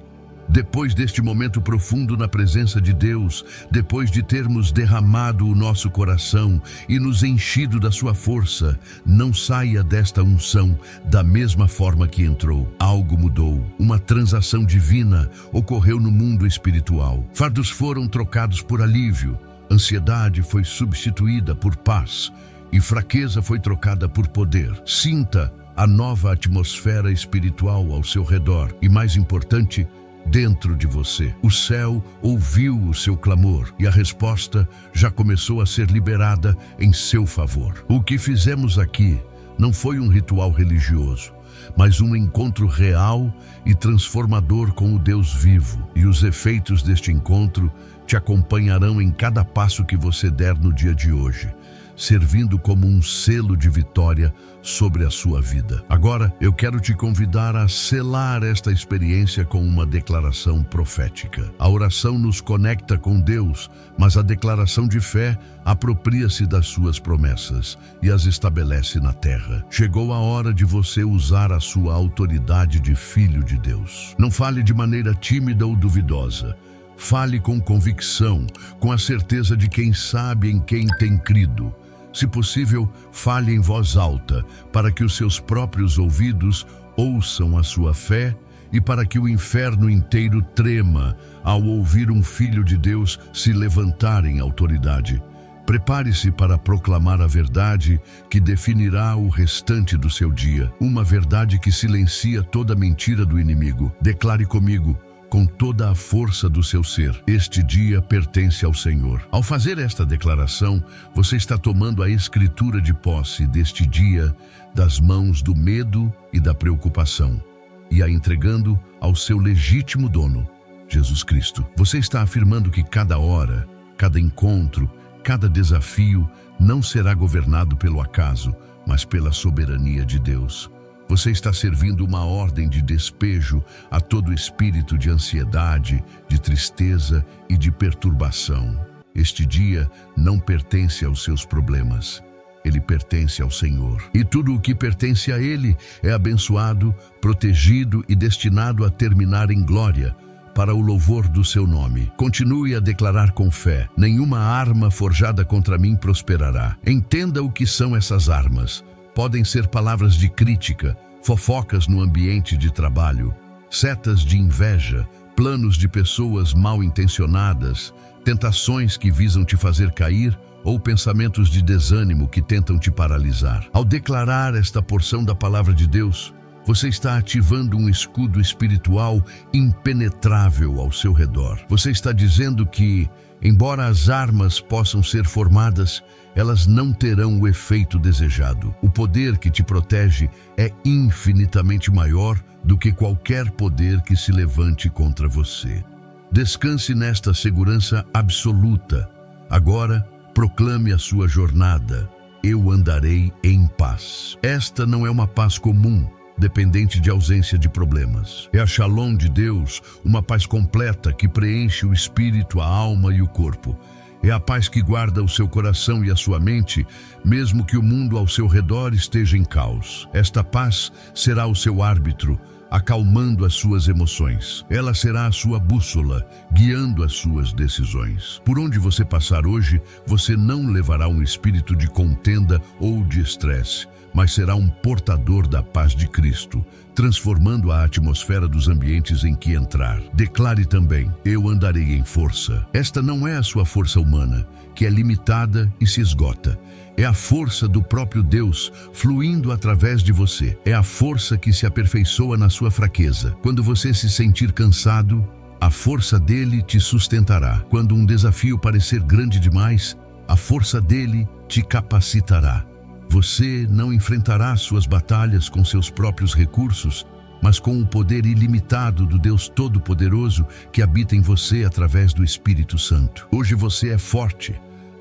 Depois deste momento profundo na presença de Deus, depois de termos derramado o nosso coração e nos enchido da sua força, não saia desta unção da mesma forma que entrou. Algo mudou, uma transação divina ocorreu no mundo espiritual. Fardos foram trocados por alívio, ansiedade foi substituída por paz e fraqueza foi trocada por poder. Sinta a nova atmosfera espiritual ao seu redor e, mais importante, dentro de você. O céu ouviu o seu clamor e a resposta já começou a ser liberada em seu favor. O que fizemos aqui não foi um ritual religioso, mas um encontro real e transformador com o Deus vivo. E os efeitos deste encontro te acompanharão em cada passo que você der no dia de hoje, servindo como um selo de vitória sobre a sua vida. Agora, eu quero te convidar a selar esta experiência com uma declaração profética. A oração nos conecta com Deus, mas a declaração de fé apropria-se das suas promessas e as estabelece na terra. Chegou a hora de você usar a sua autoridade de filho de Deus. Não fale de maneira tímida ou duvidosa. Fale com convicção, com a certeza de quem sabe em quem tem crido. Se possível, fale em voz alta, para que os seus próprios ouvidos ouçam a sua fé e para que o inferno inteiro trema ao ouvir um filho de Deus se levantar em autoridade. Prepare-se para proclamar a verdade que definirá o restante do seu dia, uma verdade que silencia toda mentira do inimigo. Declare comigo, com toda a força do seu ser: este dia pertence ao Senhor. Ao fazer esta declaração, você está tomando a escritura de posse deste dia das mãos do medo e da preocupação e a entregando ao seu legítimo dono, Jesus Cristo. Você está afirmando que cada hora, cada encontro, cada desafio não será governado pelo acaso, mas pela soberania de Deus. Você está servindo uma ordem de despejo a todo espírito de ansiedade, de tristeza e de perturbação. Este dia não pertence aos seus problemas. Ele pertence ao Senhor. E tudo o que pertence a Ele é abençoado, protegido e destinado a terminar em glória, para o louvor do seu nome. Continue a declarar com fé: nenhuma arma forjada contra mim prosperará. Entenda o que são essas armas. Podem ser palavras de crítica, fofocas no ambiente de trabalho, setas de inveja, planos de pessoas mal intencionadas, tentações que visam te fazer cair ou pensamentos de desânimo que tentam te paralisar. Ao declarar esta porção da palavra de Deus, você está ativando um escudo espiritual impenetrável ao seu redor. Você está dizendo que, embora as armas possam ser formadas, elas não terão o efeito desejado. O poder que te protege é infinitamente maior do que qualquer poder que se levante contra você. Descanse nesta segurança absoluta. Agora, Proclame a sua jornada: eu andarei em paz. Esta não é uma paz comum, dependente de ausência de problemas. É a Shalom de Deus, uma paz completa que preenche o espírito, a alma e o corpo. É a paz que guarda o seu coração e a sua mente, mesmo que o mundo ao seu redor esteja em caos. Esta paz será o seu árbitro, acalmando as suas emoções. Ela será a sua bússola, guiando as suas decisões. Por onde você passar hoje, você não levará um espírito de contenda ou de estresse, mas será um portador da paz de Cristo, transformando a atmosfera dos ambientes em que entrar. Declare também: eu andarei em força. Esta não é a sua força humana, que é limitada e se esgota. É a força do próprio Deus fluindo através de você. É a força que se aperfeiçoa na sua fraqueza. Quando você se sentir cansado, a força dele te sustentará. Quando um desafio parecer grande demais, a força dele te capacitará. Você não enfrentará suas batalhas com seus próprios recursos, mas com o poder ilimitado do Deus Todo-Poderoso que habita em você através do Espírito Santo. Hoje você é forte,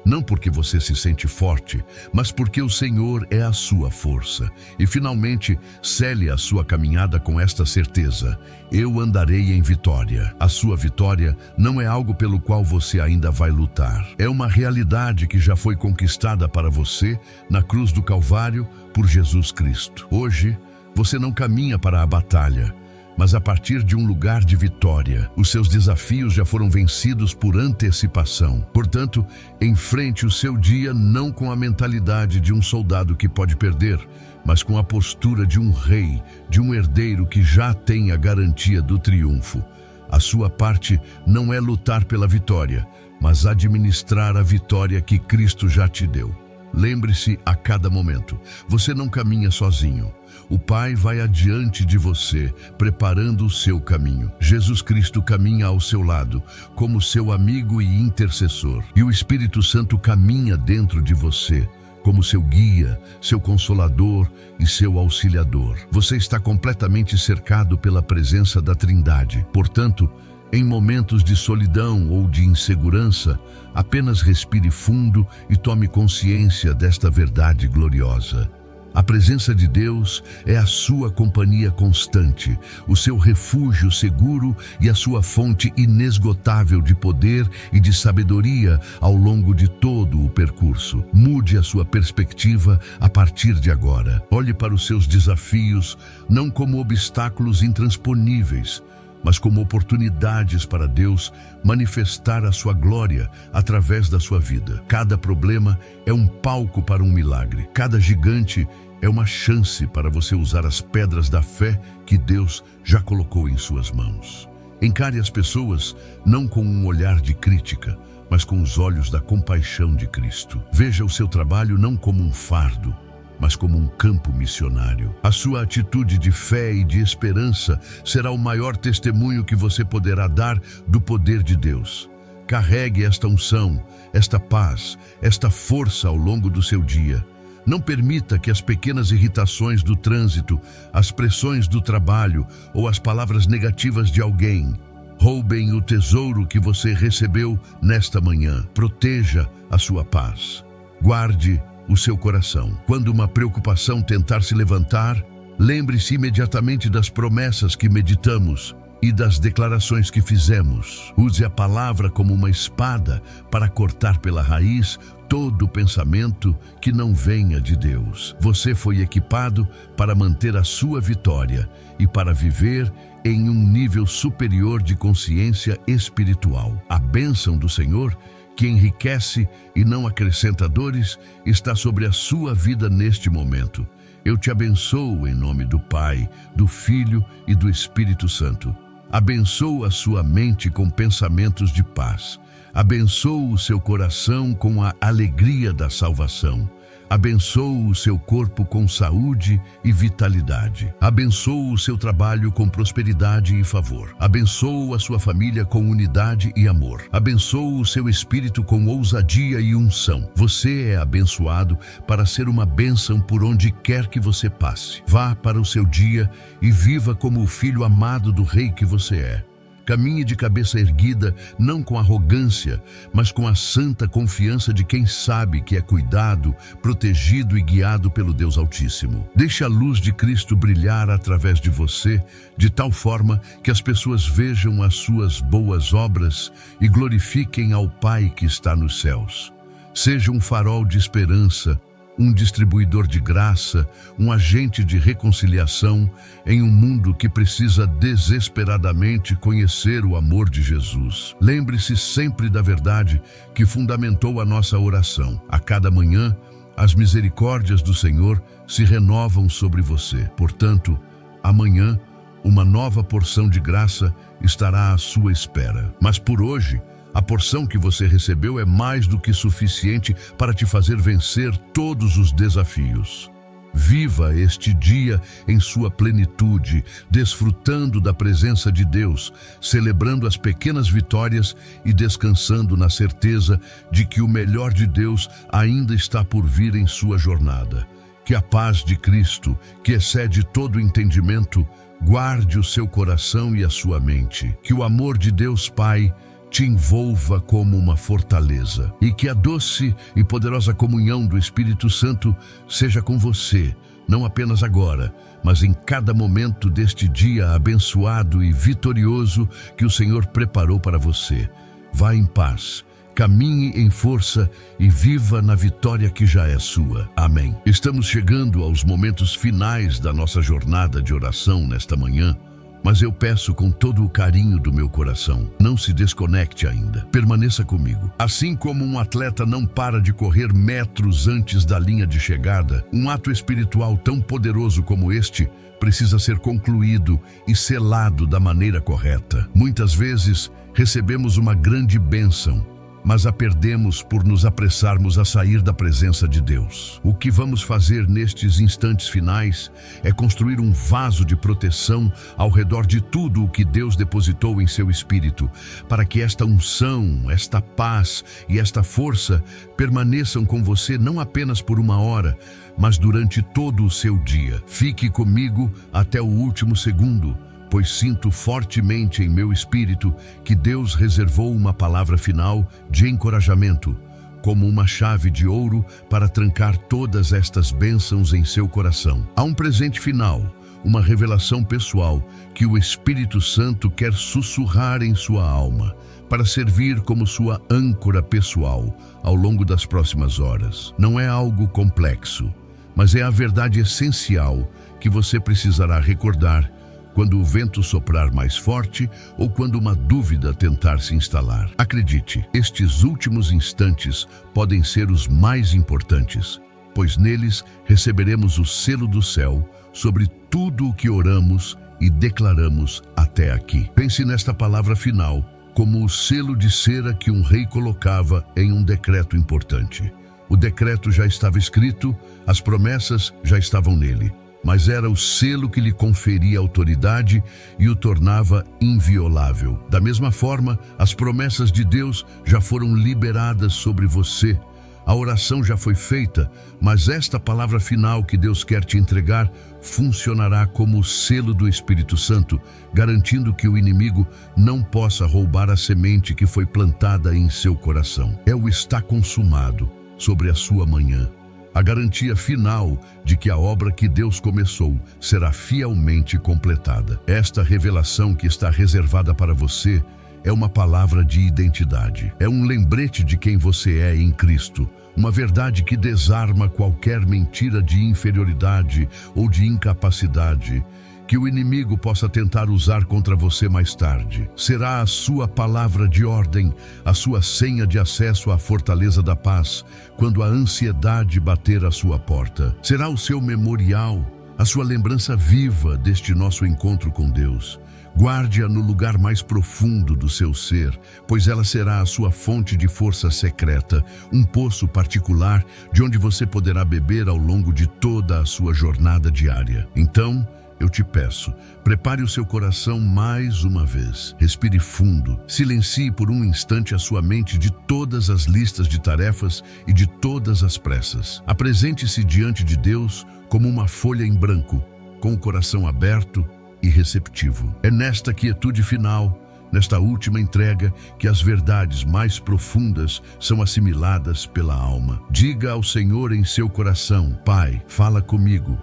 não porque você se sente forte, mas porque o Senhor é a sua força. E finalmente, cele a sua caminhada com esta certeza: eu andarei em vitória. A sua vitória não é algo pelo qual você ainda vai lutar. É uma realidade que já foi conquistada para você na cruz do Calvário por Jesus Cristo. Hoje, você não caminha para a batalha, mas a partir de um lugar de vitória. Os seus desafios já foram vencidos por antecipação. Portanto, enfrente o seu dia não com a mentalidade de um soldado que pode perder, mas com a postura de um rei, de um herdeiro que já tem a garantia do triunfo. A sua parte não é lutar pela vitória, mas administrar a vitória que Cristo já te deu. Lembre-se a cada momento: você não caminha sozinho. O Pai vai adiante de você, preparando o seu caminho. Jesus Cristo caminha ao seu lado, como seu amigo e intercessor. E o Espírito Santo caminha dentro de você, como seu guia, seu consolador e seu auxiliador. Você está completamente cercado pela presença da Trindade. Portanto, em momentos de solidão ou de insegurança, apenas respire fundo e tome consciência desta verdade gloriosa. A presença de Deus é a sua companhia constante, o seu refúgio seguro e a sua fonte inesgotável de poder e de sabedoria ao longo de todo o percurso. Mude a sua perspectiva a partir de agora. Olhe para os seus desafios não como obstáculos intransponíveis, mas como oportunidades para Deus manifestar a sua glória através da sua vida. Cada problema é um palco para um milagre. Cada gigante é uma chance para você usar as pedras da fé que Deus já colocou em suas mãos. Encare as pessoas não com um olhar de crítica, mas com os olhos da compaixão de Cristo. Veja o seu trabalho não como um fardo, mas como um campo missionário. A sua atitude de fé e de esperança será o maior testemunho que você poderá dar do poder de Deus. Carregue esta unção, esta paz, esta força ao longo do seu dia. Não permita que as pequenas irritações do trânsito, as pressões do trabalho ou as palavras negativas de alguém roubem o tesouro que você recebeu nesta manhã. Proteja a sua paz. Guarde o seu coração. Quando uma preocupação tentar se levantar, lembre-se imediatamente das promessas que meditamos e das declarações que fizemos. Use a palavra como uma espada para cortar pela raiz todo pensamento que não venha de Deus. Você foi equipado para manter a sua vitória e para viver em um nível superior de consciência espiritual. A bênção do Senhor, que enriquece e não acrescenta dores, está sobre a sua vida neste momento. Eu te abençoo em nome do Pai, do Filho e do Espírito Santo. Abençoo a sua mente com pensamentos de paz. Abençoo o seu coração com a alegria da salvação. Abençoo o seu corpo com saúde e vitalidade. Abençoo o seu trabalho com prosperidade e favor. Abençoo a sua família com unidade e amor. Abençoo o seu espírito com ousadia e unção. Você é abençoado para ser uma bênção por onde quer que você passe. Vá para o seu dia e viva como o filho amado do Rei que você é. Caminhe de cabeça erguida, não com arrogância, mas com a santa confiança de quem sabe que é cuidado, protegido e guiado pelo Deus Altíssimo. Deixe a luz de Cristo brilhar através de você, de tal forma que as pessoas vejam as suas boas obras e glorifiquem ao Pai que está nos céus. Seja um farol de esperança, um distribuidor de graça, um agente de reconciliação em um mundo que precisa desesperadamente conhecer o amor de Jesus. Lembre-se sempre da verdade que fundamentou a nossa oração. A cada manhã, as misericórdias do Senhor se renovam sobre você. Portanto, amanhã, uma nova porção de graça estará à sua espera. Mas por hoje, a porção que você recebeu é mais do que suficiente para te fazer vencer todos os desafios. Viva este dia em sua plenitude, desfrutando da presença de Deus, celebrando as pequenas vitórias e descansando na certeza de que o melhor de Deus ainda está por vir em sua jornada. Que a paz de Cristo, que excede todo entendimento, guarde o seu coração e a sua mente. Que o amor de Deus Pai te envolva como uma fortaleza e que a doce e poderosa comunhão do Espírito Santo seja com você, não apenas agora, mas em cada momento deste dia abençoado e vitorioso que o Senhor preparou para você. Vá em paz, caminhe em força e viva na vitória que já é sua. Amém. Estamos chegando aos momentos finais da nossa jornada de oração nesta manhã. Mas eu peço com todo o carinho do meu coração, não se desconecte ainda. Permaneça comigo. Assim como um atleta não para de correr metros antes da linha de chegada, um ato espiritual tão poderoso como este precisa ser concluído e selado da maneira correta. Muitas vezes recebemos uma grande bênção, mas a perdemos por nos apressarmos a sair da presença de Deus. O que vamos fazer nestes instantes finais é construir um vaso de proteção ao redor de tudo o que Deus depositou em seu espírito, para que esta unção, esta paz e esta força permaneçam com você não apenas por uma hora, mas durante todo o seu dia. Fique comigo até o último segundo, pois sinto fortemente em meu espírito que Deus reservou uma palavra final de encorajamento, como uma chave de ouro para trancar todas estas bênçãos em seu coração. Há um presente final, uma revelação pessoal que o Espírito Santo quer sussurrar em sua alma, para servir como sua âncora pessoal ao longo das próximas horas. Não é algo complexo, mas é a verdade essencial que você precisará recordar quando o vento soprar mais forte ou quando uma dúvida tentar se instalar. Acredite, estes últimos instantes podem ser os mais importantes, pois neles receberemos o selo do céu sobre tudo o que oramos e declaramos até aqui. Pense nesta palavra final como o selo de cera que um rei colocava em um decreto importante. O decreto já estava escrito, as promessas já estavam nele, mas era o selo que lhe conferia autoridade e o tornava inviolável. Da mesma forma, as promessas de Deus já foram liberadas sobre você. A oração já foi feita, mas esta palavra final que Deus quer te entregar funcionará como o selo do Espírito Santo, garantindo que o inimigo não possa roubar a semente que foi plantada em seu coração. É o está consumado sobre a sua manhã. A garantia final de que a obra que Deus começou será fielmente completada. Esta revelação que está reservada para você é uma palavra de identidade. É um lembrete de quem você é em Cristo. Uma verdade que desarma qualquer mentira de inferioridade ou de incapacidade que o inimigo possa tentar usar contra você mais tarde. Será a sua palavra de ordem, a sua senha de acesso à fortaleza da paz, quando a ansiedade bater à sua porta. Será o seu memorial, a sua lembrança viva deste nosso encontro com Deus. Guarde-a no lugar mais profundo do seu ser, pois ela será a sua fonte de força secreta, um poço particular de onde você poderá beber ao longo de toda a sua jornada diária. Então, eu te peço, prepare o seu coração mais uma vez. Respire fundo. Silencie por um instante a sua mente de todas as listas de tarefas e de todas as pressas. Apresente-se diante de Deus como uma folha em branco, com o coração aberto e receptivo. É nesta quietude final nesta última entrega, que as verdades mais profundas são assimiladas pela alma. Diga ao Senhor em seu coração: Pai, fala comigo,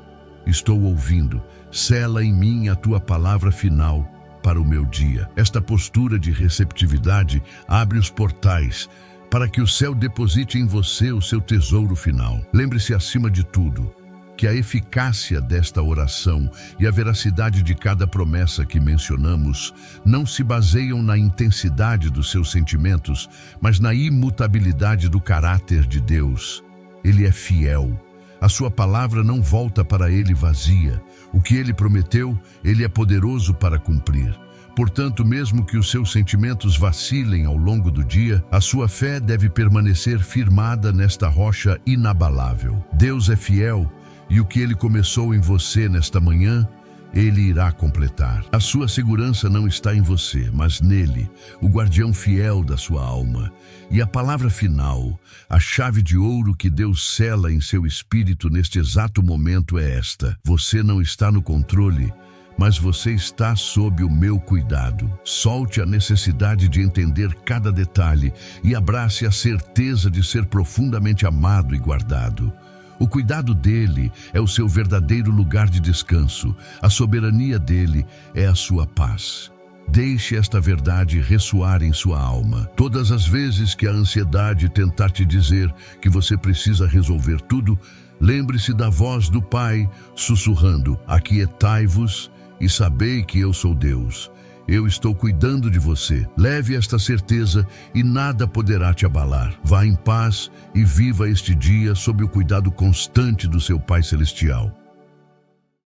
estou ouvindo, sela em mim a tua palavra final para o meu dia. Esta postura de receptividade abre os portais para que o céu deposite em você o seu tesouro final. Lembre-se, acima de tudo, que a eficácia desta oração e a veracidade de cada promessa que mencionamos não se baseiam na intensidade dos seus sentimentos, mas na imutabilidade do caráter de Deus. Ele é fiel. A sua palavra não volta para ele vazia. O que ele prometeu, ele é poderoso para cumprir. Portanto, mesmo que os seus sentimentos vacilem ao longo do dia, a sua fé deve permanecer firmada nesta rocha inabalável. Deus é fiel, e o que ele começou em você nesta manhã, ele irá completar. A sua segurança não está em você, mas nele, o guardião fiel da sua alma. E a palavra final, a chave de ouro que Deus sela em seu espírito neste exato momento é esta: você não está no controle, mas você está sob o meu cuidado. Solte a necessidade de entender cada detalhe e abrace a certeza de ser profundamente amado e guardado. O cuidado dele é o seu verdadeiro lugar de descanso. A soberania dele é a sua paz. Deixe esta verdade ressoar em sua alma. Todas as vezes que a ansiedade tentar te dizer que você precisa resolver tudo, lembre-se da voz do Pai sussurrando: aquietai-vos e sabei que eu sou Deus. Eu estou cuidando de você. Leve esta certeza e nada poderá te abalar. Vá em paz e viva este dia sob o cuidado constante do seu Pai Celestial.